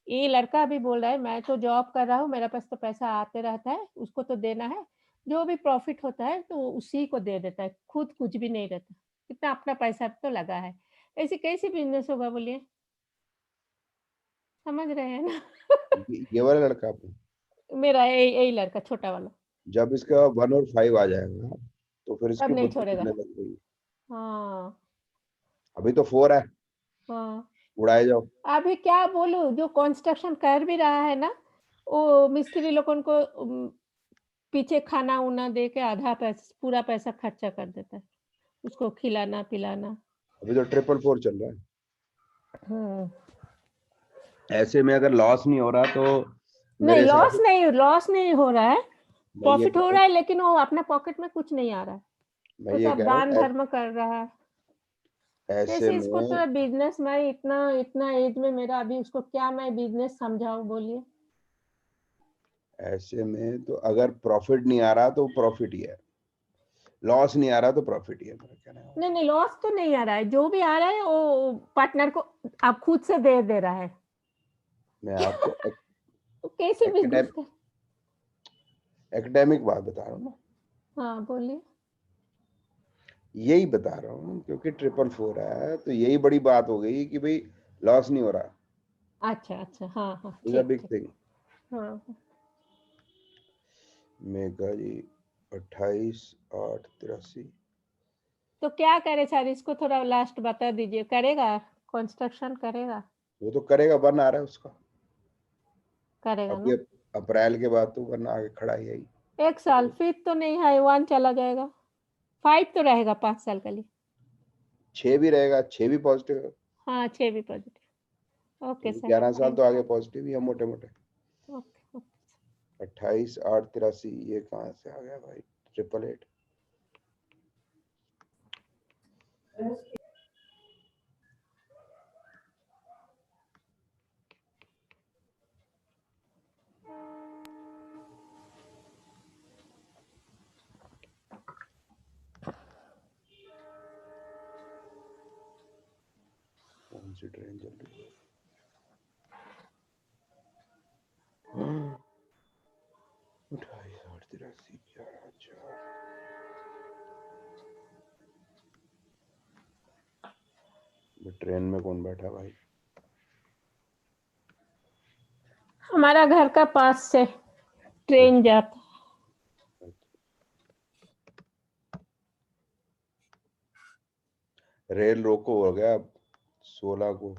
ये लड़का अभी बोल रहा है मैं तो जॉब कर रहा हूँ, मेरे पास तो पैसा आते रहता है, उसको तो देना है। जो भी प्रॉफिट होता है तो उसी को दे देता है, खुद कुछ भी नहीं रहता। कितना अपना पैसा तो लगा है। ऐसे कैसे बिजनेस होगा बोलिए? समझ रहे हैं ना? ये वाला लड़का मेरा यही लड़का छोटा वाला। जब इसका 1 और 5 आ जाएगा तो फिर तब इसकी नहीं बुद्धि छोड़ेगा। खुलने लग गई। हाँ। अभी तो 4 है, हाँ उड़ाए जाओ। अभी क्या बोलूं, जो कंस्ट्रक्शन कर भी रहा है ना, वो मिस्त्री लोगों को पीछे खाना उना दे के आधा पैसा पूरा पैसा खर्चा कर देता है, उसको खिलाना पिलाना। अभी तो 444 चल रहा है। हाँ। ऐसे में अगर लॉस नहीं हो रहा तो नहीं मेरे हिसाब लॉस नहीं हो रहा है, मैं ये प्रॉफिट कह हो रहा रहा हूँ है, लेकिन वो अपने पॉकेट में कुछ नहीं आ रहा है, मैं वो ये सब कह रहा दान हूँ धर्म कर रहा है। ऐसे जैसे इसको में तो बिजनेस में इतना एज में मेरा, अभी उसको क्या मैं बिजनेस समझाऊं, बोलिए। ऐसे में तो अगर प्रॉफिट नहीं आ रहा तो प्रॉफिट ही है, लॉस नहीं आ रहा तो प्रॉफिट ही है, मेरा कहना है। नहीं लॉस तो नहीं आ रहा है, जो भी आ रहा है वो पार्टनर को आप खुद से दे रहा है, मैं आपको तो कैसे बिजनेस कर। एकेडमिक बात बता रहा हूँ ना, हाँ बोलिए। यही बता रहा हूँ, क्योंकि 444 है तो यही बड़ी बात हो गई कि भाई लॉस नहीं हो रहा, अच्छा हाँ हाँ इज अ ठीक बिग ठीक। थिंग। हाँ मेगा जी 28/8/83। तो क्या करे सर, इसको थोड़ा लास्ट बता दीजिए, करेगा कंस्ट्रक्शन करेगा? वो तो करेगा, बन आ रहा है उसका, करेगा अभी ना। अप्रैल के बाद तो बनना आगे खड़ा ही है। 1 साल फिर तो नहीं है, 1 चला जाएगा, 5 तो रहेगा 5 साल के लिए। 6 भी रहेगा, 6 भी पॉजिटिव है, हाँ 6 भी पॉजिटिव। ओके सर 11 साल थैंक तो आगे पॉजिटिव ही है मोटे मोटे। यू। ओके 28/8/83 ये कहाँ से आ गया भाई, 888। कौन सी ट्रेन चल रही है? 28/8/83 11/4। ट्रेन में कौन बैठा भाई? हमारा घर का पास से ट्रेन जाता। रेल रोको हो गया, अब 16 को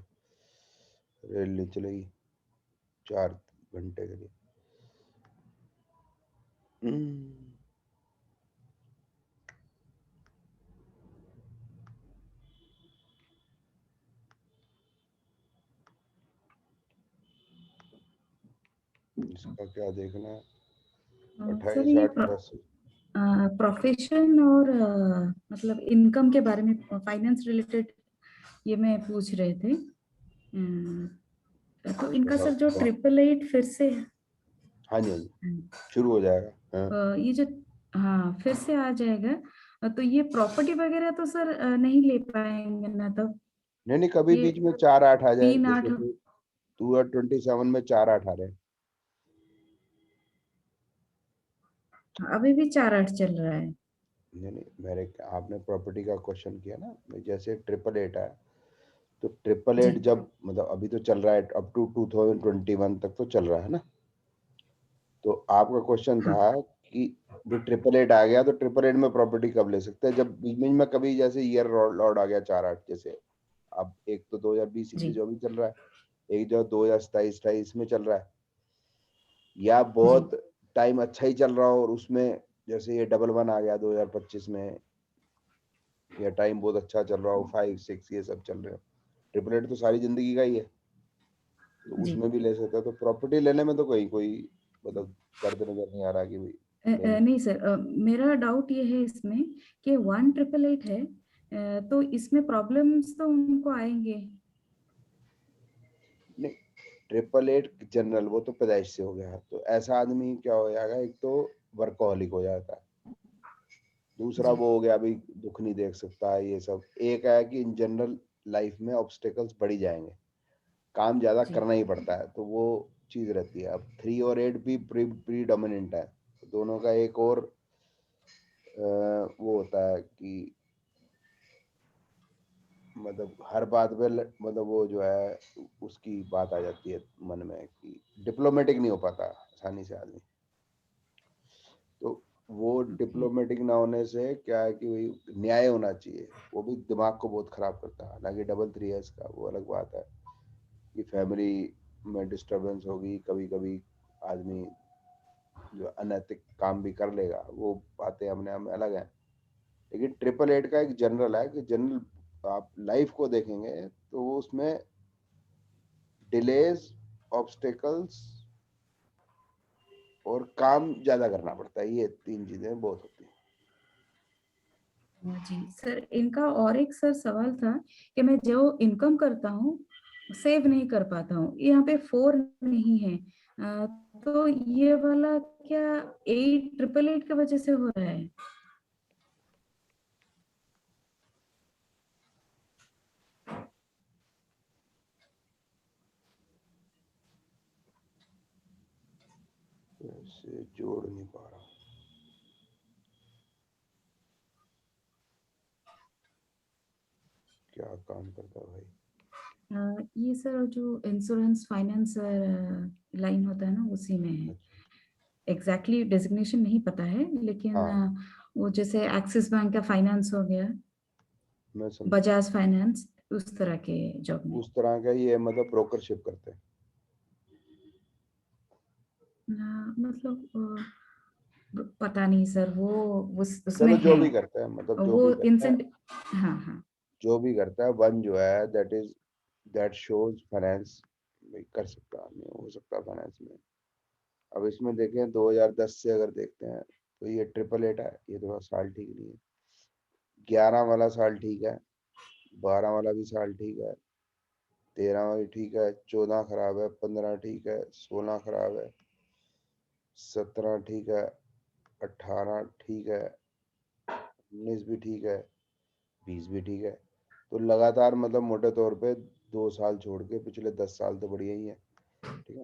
रेल नहीं चलेगी 4 घंटे के लिए। इसका क्या देखना है? सर ये 28/8/83। प्रोफेशन और मतलब इनकम के बारे में, फाइनेंस रिलेटेड ये मैं पूछ रहे थे। तो इनका सर जो 888 फिर से हाँ जी हाँ जी शुरू हो जाएगा। हाँ। ये जो हाँ फिर से आ जाएगा, तो ये प्रॉपर्टी वगैरह तो सर नहीं ले पाएंगे ना तब? नहीं कभी ये बीच में 4/8 आ जाए, 3/8 जैसे 2027 में 4/8 आ रहे हैं। अभी भी 4/8 चल रहा है। नहीं मेरे आपने प्रॉपर्टी का क्वेश्चन किया ना, जैसे 888 है तो 888 जी जब मतलब अभी तो चल रहा है अप टू 2021 तक तो चल रहा है ना, तो आपका क्वेश्चन हाँ था कि जो 888 आ गया तो 888 में प्रॉपर्टी कब ले सकते हैं, जब बीच में कभी जैसे ईयर लॉर्ड आ गया 4/8, जैसे अब एक तो 2020 जी जो भी चल रहा है, एक जो 2027-28 में चल रहा है, या जी बहुत टाइम अच्छा ही चल रहा हो और उसमें जैसे ये 11 आ गया 2025 में, या टाइम बहुत अच्छा चल रहा हो 5-6 ये सब चल रहे हो, 888 तो सारी जिंदगी का ही है, तो जी उसमें भी ले सकते हो। तो प्रॉपर्टी लेने में तो कोई मतलब दर्द नजर नहीं आ रहा कि भाई लेनी। नहीं सर, मेरा डाउट ये है इसमें कि 1888 है, तो इसमें प्रॉब्लम्स तो उनको आएंगे। नहीं 888 जनरल वो तो पैदाइश से हो गया, तो ऐसा आदमी क्या हो जाएगा, एक तो वर्कहोलिक हो जाता है, दूसरा जी वो हो गया अभी दुख नहीं देख सकता है ये सब, एक है कि इन जनरल लाइफ में ऑब्स्टेकल्स बढ़ ही जाएंगे, काम ज्यादा जी करना ही पड़ता है, तो वो चीज रहती है। अब 3 और 8 भी प्री डोमिनेंट है, तो दोनों का एक और वो होता है कि मतलब हर बात पे मतलब वो जो है उसकी बात आ जाती है मन में कि डिप्लोमेटिक नहीं हो पाता आसानी से आदमी। तो वो डिप्लोमेटिक ना होने से क्या है कि वही न्याय होना चाहिए, वो भी दिमाग को बहुत खराब करता है। हालांकि डबल 3S का वो अलग बात है कि फैमिली में डिस्टरबेंस होगी, कभी कभी आदमी जो अनैतिक काम भी कर लेगा, वो बातें अपने आप में अलग हैं। लेकिन 888 का एक जनरल है कि जनरल आप लाइफ को देखेंगे तो वो उसमें डिलेज, ऑब्स्टेकल्स और काम ज्यादा करना पड़ता है, ये 3 चीजें बहुत होती हैं। जी सर, इनका और एक सर सवाल था कि मैं जो इनकम करता हूँ सेव नहीं कर पाता हूँ, यहाँ पे 4 नहीं है। तो ये वाला क्या 888 की वजह से हो रहा है? ऐसे जोड़ नहीं पा रहा। क्या काम करता है भाई? ये सर जो इंश्योरेंस फाइनेंस लाइन होता है ना, उसी में है। एग्जैक्टली डेजिग्नेशन नहीं पता है, लेकिन हाँ, वो जैसे एक्सिस बैंक का फाइनेंस हो गया, मैं समझ, बजाज फाइनेंस, उस तरह के जॉब में। उस तरह का ये मतलब ब्रोकरशिप करते हैं। मतलब पता नहीं सर, वो उसमें चलो जो है भी करता है, मतलब जो वो भी करता है, इंसेंटिव। हाँ हाँ जो भी करता है, वन जो है दैट शोज फाइनेंस कर सकता है आदमी, हो सकता है फाइनेंस में। अब इसमें देखें 2010 से अगर देखते हैं तो ये 888 है, ये थोड़ा साल ठीक नहीं है। 11 वाला साल ठीक है, 12 वाला भी साल ठीक है, 13 वाली ठीक है, 14 खराब है, 15 ठीक है, 16 खराब है, 17 ठीक है, 18 ठीक है, 19 भी ठीक है, 20 भी ठीक है। तो लगातार मतलब मोटे तौर पे 2 साल छोड़ के पिछले 10 साल तो बढ़िया ही है। ठीक है,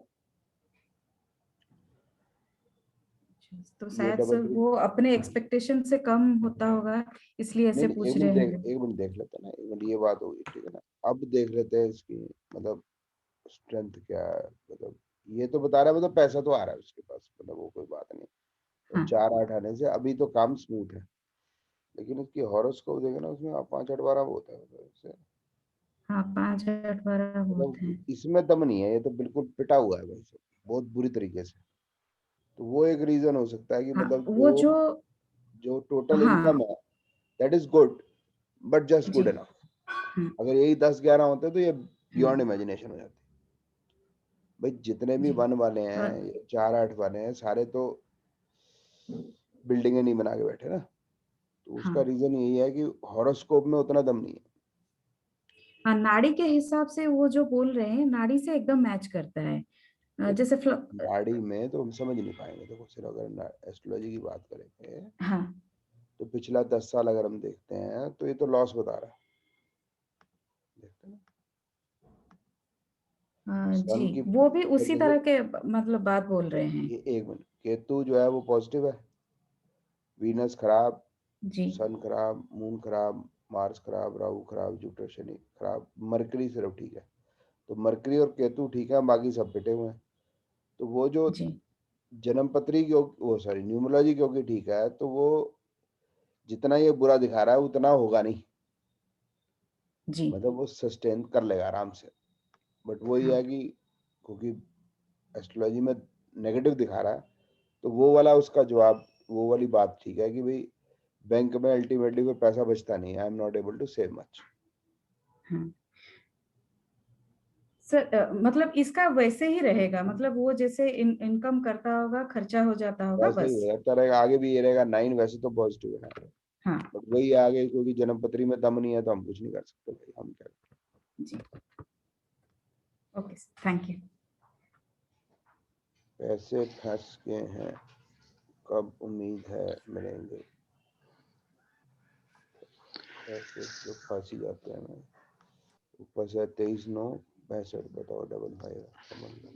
तो ये शायद डबल सर 3। वो अपने एक्सपेक्टेशन से कम होता होगा, इसलिए नहीं ऐसे नहीं, पूछ रहे होंगे। एक मिनट देख लेते हैं ना, एक मिनट, ये बात होगी, ठीक है ना। अब देख लेते हैं इसकी मतलब स्ट्रेंथ क्या है, मतलब ये तो बता रहा है, मतलब पैसा तो आ रहा है उसके पास, मतलब वो कोई बात नहीं। तो हाँ 4-8 आने से अभी तो काम स्मूथ है। लेकिन उसकी हॉरोस्कोप देखे ना, उसमें 5-8-12 होता है, मतलब हाँ, 5 8 12 बहुत है। मतलब इसमें दम नहीं है, ये तो बिल्कुल पिटा हुआ है भाई साहब, बहुत बुरी तरीके से। तो वो एक रीजन हो सकता है कि हाँ मतलब वो जो जो, जो टोटल इनकम हाँ है that is good, but just जी, गुड इनफ। अगर यही 10-11 होते तो ये हाँ बियॉन्ड इमेजिनेशन हो जाती। भाई जितने भी जी। 1 वाले और हैं, 4-8 वाले हैं, सारे तो बिल्डिंगें नहीं बना के बैठे ना। तो हाँ उसका रीजन यही है कि हॉरोस्कोप में उतना दम नहीं है। हाँ, नाड़ी के हिसाब से वो जो बोल रहे हैं, नाड़ी से एकदम मैच करता है। देखो, जैसे गाड़ी में तो हम समझ नहीं पाएंगे। देखो सिर्फ अगर एस्ट्रोलॉजी की बात करेंगे हाँ तो पिछला 10 साल अगर हम देखते हैं तो ये तो लॉस बता रहा है। देखते हैं ना, जी, सन की वो भी उसी जैसे, तरह के मतलब बात बोल रहे हैं। ये एक मिनट, केतु जो है वो पॉजिटिव है, वीनस खराब, जी सन खराब, मून खराब, मार्स खराब, राहु खराब, जुपिटर शनि खराब, मरकरी सिर्फ ठीक है। तो मरकरी और केतु ठीक है, बाकी सब पिटे हुए हैं। तो वो जो जी जन्म पत्री की, वो सॉरी न्यूमरोलॉजी क्योंकि ठीक है, तो वो जितना ये बुरा दिखा रहा है उतना होगा नहीं, जी मतलब वो सस्टेन कर लेगा आराम से। बट वही हाँ है कि क्योंकि एस्ट्रोलॉजी में नेगेटिव दिखा रहा है, तो वो वाला उसका जवाब, वो वाली बात ठीक है कि भाई बैंक में अल्टीमेटली कोई पैसा बचता नहीं, I am not able to save much. हाँ सर, मतलब इसका वैसे ही रहेगा, मतलब वो जैसे इनकम करता होगा, खर्चा हो जाता होगा वैसे ही बस। रहता रहेगा, आगे भी ये रहेगा 9, वैसे तो पॉजिटिव है। हाँ बट वही है आगे, क्योंकि जन्मपत्री में दम नहीं है तो हम कुछ नहीं कर सकते भाई, हम क्या। जी, ओके, थैंक यू। पैसे फंस गए हैं, कब उम्मीद है मिलेंगे? पैसे तो फंस ही जाते हैं ना। ऊपर से 23/9/65, बताओ, 55 समझ लो।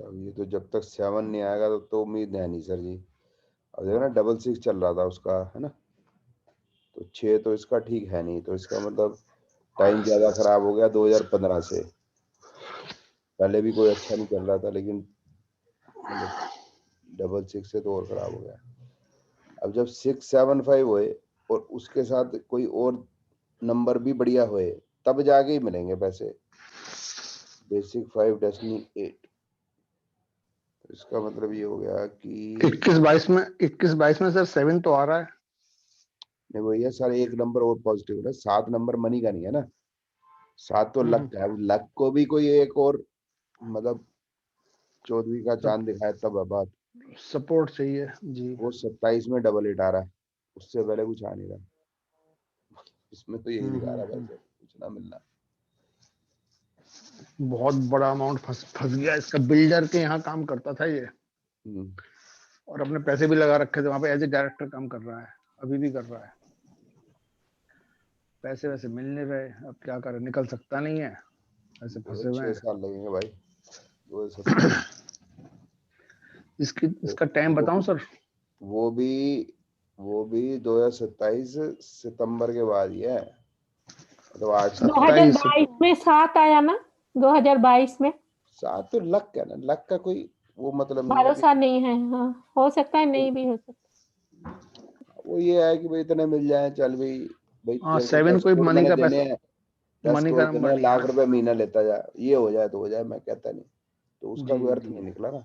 अब ये तो जब तक 7 नहीं आएगा तो उम्मीद है नहीं सर जी। अब देखो ना 66 चल रहा था उसका, है ना, तो 6 तो इसका ठीक है नहीं, तो इसका मतलब टाइम ज्यादा खराब हो गया 2015 से। पहले भी कोई अच्छा नहीं चल रहा था, लेकिन मतलब 66 से तो और खराब हो गया। अब जब 675 होए और उसके साथ कोई और नंबर भी बढ़िया होए तब जाके ही मिलेंगे पैसे। बेसिक 5 डेस्टिनी 8, इसका मतलब ये हो गया कि 21-22 में सर 7 तो आ रहा है। नहीं भैया सर, एक नंबर और पॉजिटिव है ना, 7 नंबर मनी का नहीं है ना, 7 तो लक का है। लक को भी कोई एक और मतलब 14वीं का चांद दिखाया तब है बात। सपोर्ट चाहिए जी। वो 27 में 88 आ रहा है, उससे पहले कुछ आ नहीं रहा। इसमें तो यही दिखा रहा है वैसे कुछ ना मिलना। बहुत बड़ा अमाउंट फंस गया इसका। बिल्डर के यहाँ काम करता था ये, और अपने पैसे भी लगा रखे थे वहां पे, एज ए डायरेक्टर काम कर रहा है, अभी भी कर रहा है। पैसे वैसे मिल नहीं रहे, अब क्या करें, निकल सकता नहीं है, ऐसे फंसे हुए 6 हैं। साल लगेंगे भाई 2027। इसका टाइम बताऊं सर? वो भी 2027 सितंबर के बाद ही है, मतलब 8 साल। 2022 में 7 आया ना, 2022 में। 7 तो लक है ना, लक का कोई वो मतलब नहीं है भरोसा नहीं है, हाँ हो सकता है, नहीं भी हो सकता। वो ये है कि भाई इतने मिल जाए चल भाई। भाई हाँ, तेरे को 7 10 कोई करोड़ मनी मैंने का देने पैसा, हैं, 10 मनी करोड़ का देने नंबर हैं, नहीं है। लाख रुपए महीना लेता जा, ये हो जाए तो हो जाए, मैं कहता नहीं, तो उसका कोई अर्थ नहीं निकला ना।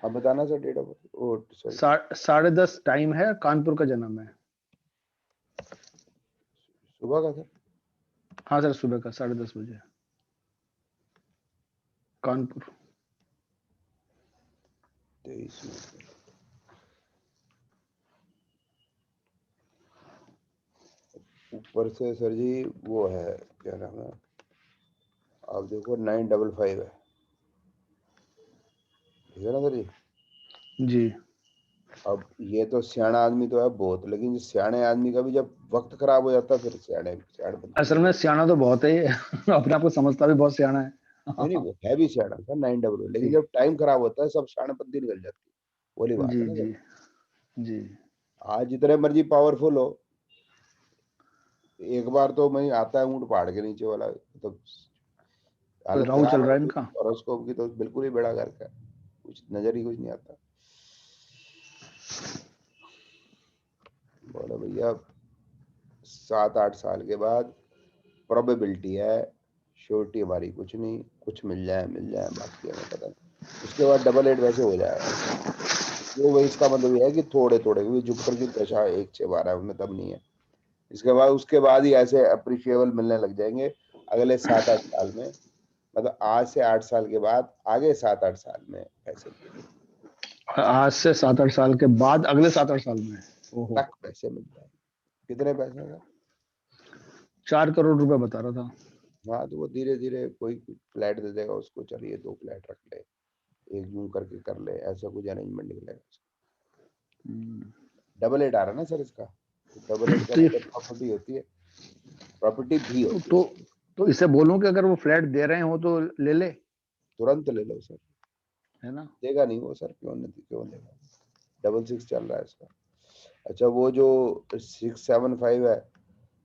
अब बताना sir date of birth. Oh sorry, 10:30 time है, कानपुर का जन्म है। सुबह का सर? हाँ सर, सुबह का 10:30 बजे, कानपुर। 23 में ऊपर से सर जी वो है, क्या नाम है, आप देखो 955 है, ठीक है ना सर जी? जी। अब ये तो सियाना आदमी तो है बहुत, लेकिन सियाने आदमी का भी जब वक्त खराब हो जाता है फिर सियाने बनते असल नहीं। में सियाना तो बहुत है ये। अपने आप को समझता भी बहुत सियाना है। नहीं वो है भी सियाना सर 900, लेकिन जी जब टाइम खराब होता है सब सियानापंती निकल जाती है, बोली बात जी है ना जी सर। जी। आज जितने मर्जी पावरफुल हो, एक बार तो मैं आता है ऊंट पहाड़ के नीचे वाला, मतलब तो हालत राहु चल खराब रहा है है इनका। हॉरोस्कोप की, तो बिल्कुल ही बेड़ा गर्क है, कुछ नजर ही कुछ नहीं आता। बोले भैया 7-8 साल के बाद प्रोबेबिलिटी है, श्योरिटी हमारी कुछ नहीं, कुछ मिल जाए बाकी हमें पता नहीं। उसके बाद 88 वैसे हो जाएगा, वो वही इसका मतलब ये है कि थोड़े थोड़े, क्योंकि जुपिटर की दशा 1-6-12 में तब नहीं है। उसके बाद ही ऐसे अप्रिशिएबल मिलने लग जाएंगे अगले 7-8 साल में, मतलब आज से 8 साल के बाद आगे 7-8 साल में पैसे आज से 7-8 साल के बाद अगले 7-8 साल में तक पैसे मिल जाएंगे। कितने पैसे का? 4 करोड़ रुपए बता रहा था। हाँ, तो वो धीरे धीरे कोई फ्लैट दे देगा उसको, चलिए 2 फ्लैट रख ले, एक यूं करके कर ले, ऐसा कुछ अरेंजमेंट निकलेगा। 88 आ रहा है ना सर इसका, तो 88 का तो मतलब प्रॉपर्टी होती है, प्रॉपर्टी भी होती है। तो इसे बोलूं कि अगर वो फ्लैट दे रहे हो तो ले ले, तुरंत ले लो सर, है ना? देगा नहीं वो सर, क्यों नहीं, क्यों देगा? 66 चल रहा है इसका। अच्छा, वो जो 675 है,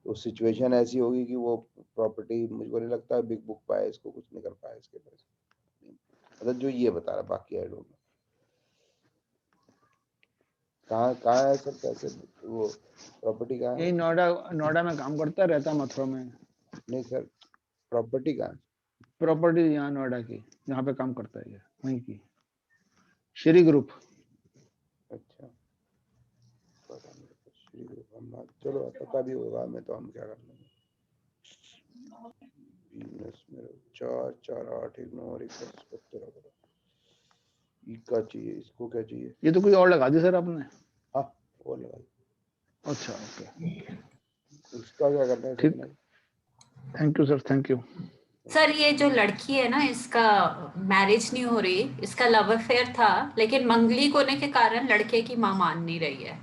तो सिचुएशन ऐसी होगी कि वो प्रॉपर्टी मुझको नहीं लगता बिग बुक पाए, इसको कुछ नहीं कर पाए इसके पैसे, मतलब जो ये बता रहा, बाकी आई डोंट नो कहाँ है सर पैसे, वो प्रॉपर्टी कहाँ है? यही नोएडा में काम करता रहता, मथुरा में। नहीं सर, प्रॉपर्टी कहाँ है? प्रॉपर्टी यहाँ नोएडा की, जहाँ पे काम करता है ये, वहीं की, श्री ग्रुप। अच्छा, पता नहीं, श्री ग्रुप, हम चलो पता भी होगा हमें तो हम क्या कर लेंगे। बिजनेस में 4-4-8 1 9 1 10 17 का चाहिए, इसको क्या चाहिए? ये तो कोई और लगा दी सर आपने? हाँ, वो लगा दी। अच्छा, ओके, इसका क्या करना है? ठीक, thank you sir, thank you. Sir ये जो लड़की है ना, इसका मैरिज नहीं हो रही, इसका लव अफेयर था, लेकिन मंगलिक होने के कारण लड़के की मां मान नहीं रही है।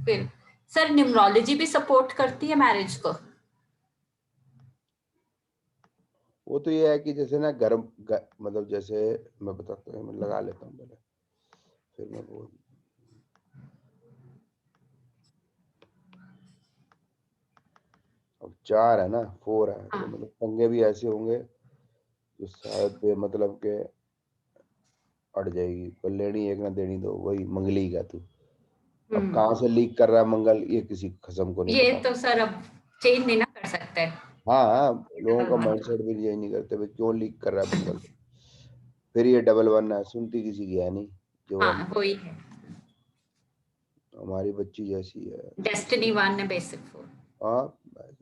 फिर सर न्यूमरोलॉजी भी सपोर्ट करती है मैरिज को? वो तो ये है कि जैसे ना गर्म मतलब जैसे मैं बताता हूँ, मैं लगा लेता हूँ पहले फिर मैं बोल। अब 4 है ना, 4 है, तो मतलब पंगे भी ऐसे होंगे जो शायद मतलब के अड़ जाएगी, पर लेनी एक ना देनी दो, वही मंगली का तू। अब कहाँ से लीक कर रहा है मंगल, ये किसी खसम को नहीं ये पता। तो सर अब चेंज नहीं ना कर सकते। हाँ, लोगों का माइंडसेट भी यही नहीं करते भाई, क्यों लीक कर रहा है मंगल। फिर ये डबल 1 है, सुनती किसी की है नहीं, जो हाँ वही है, हमारी बच्ची जैसी है। डेस्टिनी 1 है बेसिक 4। हाँ,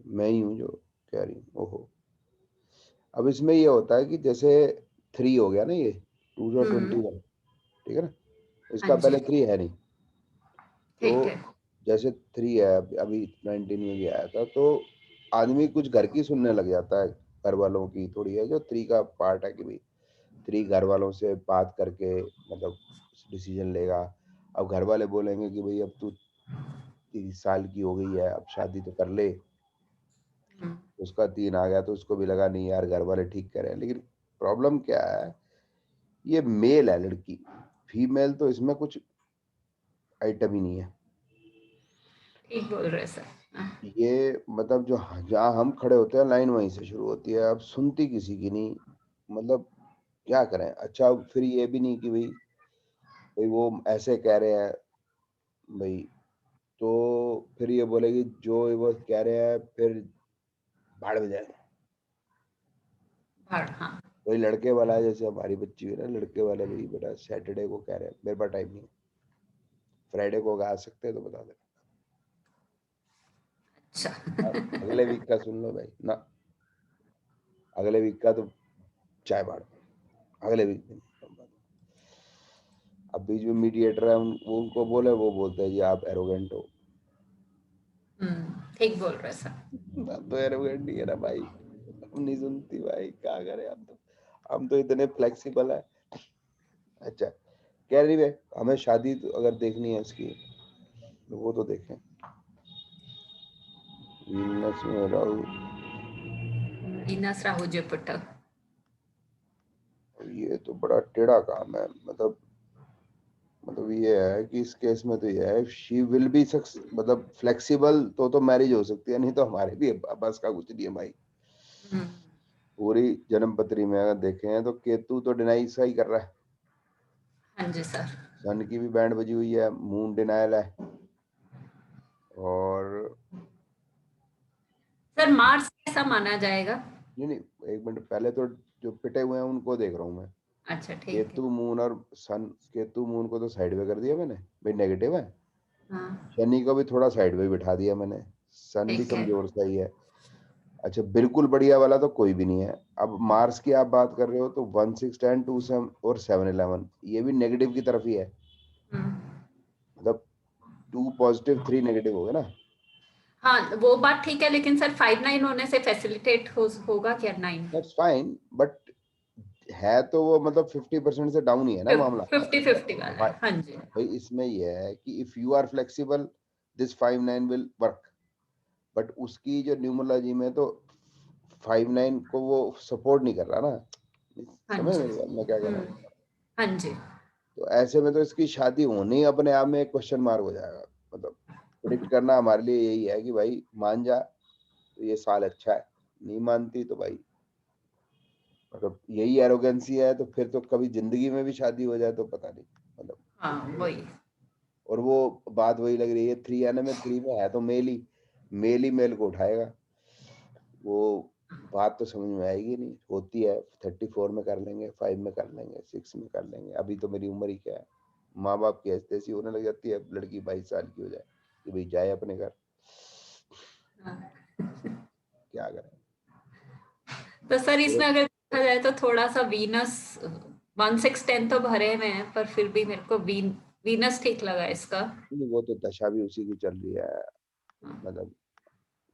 मैं ही हूँ जो कह रही हूँ। ओहो, अब इसमें ये होता है कि जैसे 3 हो गया ना, ये 2021, ठीक है ना, इसका हाँ जी, पहले 3 है नहीं, ठीक तो है। जैसे 3 है, अभी 19 में भी आया था, तो आदमी कुछ घर की सुनने लग जाता है, घर वालों की थोड़ी है, जो 3 का पार्ट है कि भाई 3 घर वालों से बात करके मतलब डिसीजन लेगा। अब घर वाले बोलेंगे कि भाई अब तू 30 साल की हो गई है, अब शादी तो कर ले। उसका 3 आ गया तो उसको भी लगा नहीं यार घर वाले ठीक कह रहे हैं, लेकिन प्रॉब्लम क्या है, ये मेल है लड़की, फीमेल तो इसमें कुछ आइटम ही नहीं है। ठीक बोल रहे सर। ये मतलब जो जहाँ हम खड़े होते हैं लाइन वहीं से शुरू होती है, अब सुनती किसी की नहीं, मतलब क्या करें। अच्छा, फिर ये भी नहीं कि भाई भाई वो ऐसे कह रहे हैं भाई, तो फिर ये बोलेगी जो वो कह रहे हैं फिर भाड़ में जाए। हाँ वही लड़के वाला है, जैसे हमारी बच्ची है ना, लड़के वाले भाई बेटा सैटरडे को कह रहे हैं मेरे पास टाइम नहीं है, फ्राइडे को आ सकते हैं तो बता देना। अच्छा। अगले वीक का सुन लो भाई ना, अगले वीक का तो चाय बाढ़, अगले वीक में। अब बीच में मीडिएटर है, वो उनको बोले, वो बोलते हैं जी आप एरोगेंट हो। ठीक बोल रहे सर। हम तो एरोगेंट नहीं है ना भाई, हम नहीं सुनती भाई, क्या करें। हम तो इतने फ्लेक्सिबल है। अच्छा, कह रही है हमें शादी तो अगर देखनी है इसकी तो वो तो देखें, वीनस में राहु, वीनस राहु जुपिटर। ये तो बड़ा टेढ़ा काम है। मतलब ये है कि इस केस में तो ये है शी विल बी मतलब फ्लेक्सिबल, तो मैरिज हो सकती है, नहीं तो हमारे भी बस का कुछ नहीं है भाई। पूरी जन्म पत्री में अगर देखें हैं तो केतु तो डिनाई सा ही कर रहा है। हाँ जी सर। सन की भी बैंड बजी हुई है, मून डिनायल है, और सर मार्स कैसा माना जाएगा? नहीं, एक मिनट पहले तो जो पिटे हुए हैं उनको देख रहा हूँ मैं। अच्छा ठीक है। केतु मून और सन, केतु मून को तो साइड में कर दिया मैंने भाई, नेगेटिव है। हाँ शनि को भी थोड़ा साइड में बिठा दिया मैंने, सन भी ठीक है। कमजोर सा ही है। अच्छा, बिल्कुल बढ़िया वाला तो कोई भी नहीं है। अब मार्स की आप बात कर रहे हो तो 1 6 10 2 7 और 7 11, ये भी नेगेटिव की तरफ ही है, मतलब 2 पॉजिटिव 3 नेगेटिव हो गए ना। हाँ वो बात ठीक है, लेकिन सर 5 9 होने से फैसिलिटेट होगा क्या 9? दैट्स फाइन, बट है तो वो मतलब 50% से डाउन ही है ना मामला। 50-50 वाला है। हाँ जी। भाई इसमें यह है कि if you are flexible this 5 9 will work, but उसकी जो न्यूमरोलॉजी में तो 5 9 को वो सपोर्ट नहीं कर रहा ना। हाँ समझ जी। मेरी बात, मैं क्या कह रहा हूँ। हाँ जी। तो ऐसे में तो इसकी शादी होनी अपने आप में एक क्वेश्चन मार्क हो जाएगा। मतलब प्रिडिक्ट करना हमारे लिए यही है कि भाई मान जा तो ये साल अच्छा है, नहीं मानती तो भाई मतलब यही एरोगेंसी है, तो फिर तो कभी जिंदगी में भी शादी हो जाए तो पता नहीं मतलब। हाँ वही। और वो बात वही लग रही है, 3 आने में 3 में है तो मेल ही मेल को उठाएगा। वो बात तो समझ में आएगी नहीं, होती है 34 में कर लेंगे, 5 में कर लेंगे, 6 में कर लेंगे। अभी तो मेरी उम्र ही क्या है, माँ बाप की ऐसी तैसी होने लग जाती है, लड़की 22 साल की हो जाए कि भाई जाए अपने घर, क्या करें। तो सर इसमें अगर देखा जाए तो थोड़ा सा वीनस 1 6 10 तो भरे में है, पर फिर भी मेरे को वीनस ठीक लगा इसका। वो तो दशा भी उसी की चल रही है, मतलब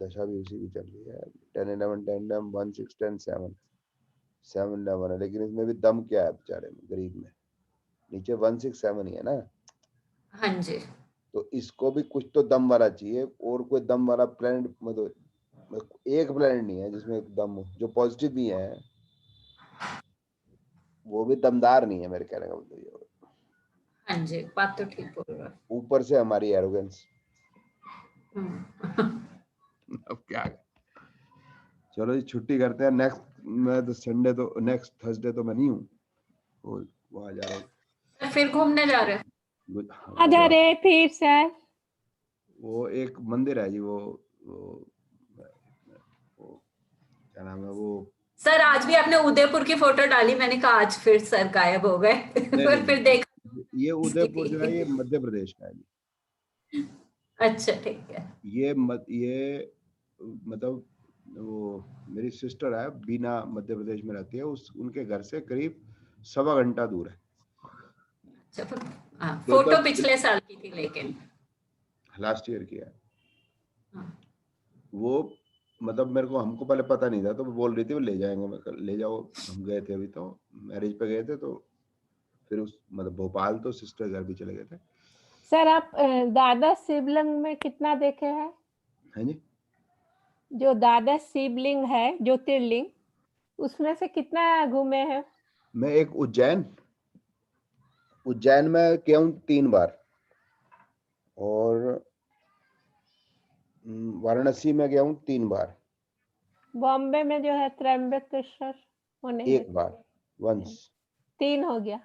दशा भी उसी की चल रही है। 10 11 10 10 1 6 10 7 7 11 है, लेकिन इसमें भी दम क्या है बेचारे में, गरीब में, नीचे 1 6 7 ही है ना। हाँ जी। तो इसको भी कुछ तो दम वाला चाहिए, और कोई दम वाला प्लेनेट मतलब एक प्लेनेट नहीं है जिसमें दम हो, जो पॉजिटिव भी है वो भी दमदार नहीं है, मेरे कहने का मतलब ये है। हाँ जी, बात तो ठीक बोल रहा है। ऊपर से हमारी एरोगेंस। अब क्या है? चलो जी छुट्टी करते हैं। नेक्स्ट थर्सडे तो मैं नहीं हूँ, वो आ जा रहा हूँ। फिर घूमने जा रहे हैं? आजा रे फिर सर। वो एक मंदिर है जी, वो क्या नाम है वो। सर आज भी आपने उदयपुर की फोटो डाली, मैंने कहा आज फिर सर गायब हो गए। पर फिर देखा ये उदयपुर जो है ये मध्य प्रदेश का है जी। अच्छा ठीक है। ये मतलब वो मेरी सिस्टर है, बीना मध्य प्रदेश में रहती है, उनके घर से करीब 1.25 घंटा दूर है। अच्छा, हाँ, फोटो पिछले साल की थी लेकिन लास्ट ईयर की है। हाँ। वो मतलब मेरे को, हमको पहले पता नहीं था, तो वो बोल रही थी वो ले जाएंगे, मैं कहा, ले जाओ। हम गए थे अभी, तो मैरिज पे गए थे, तो फिर उस मतलब भोपाल तो सिस्टर घर भी चले गए थे। सर आप द्वादश शिवलिंग में कितना देखे हैं? है जी, जो द्वादश शिवलिंग है ज्योतिर्लिंग, उसमें से कितना घूमे हैं? मैं एक उज्जैन में गया हूँ 3 बार, और वाराणसी में गया हूँ 3 बार। बॉम्बे में जो है त्र्यंबकेश्वर, वो नहीं 1 बार, वंस। 3 हो गया।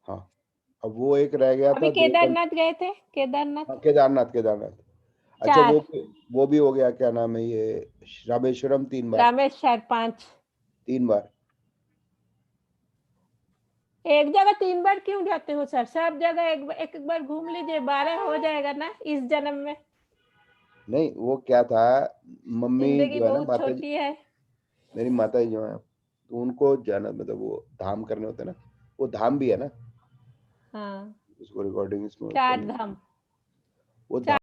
हाँ, अब वो एक रह गया अभी था। केदारनाथ गए थे? केदारनाथ हाँ, केदारनाथ। अच्छा, 4, वो भी हो गया, क्या नाम है ये, रामेश्वरम 3 बार। रामेश्वर 5। 3 बार। एक जगह 3 बार क्यों जाते हो सर? सब जगह एक बार घूम लीजिए, 12 हो जाएगा ना इस जन्म में। नहीं, वो क्या था, मम्मी जिंदगी जो है ना, बहुत माता जी, छोटी है। मेरी माता जी जो है, तो उनको जाना, मतलब वो धाम करने होते हैं ना, वो धाम भी है ना, हाँ, उसको रिकॉर्डिंग इसमें 4 धाम। वो धाम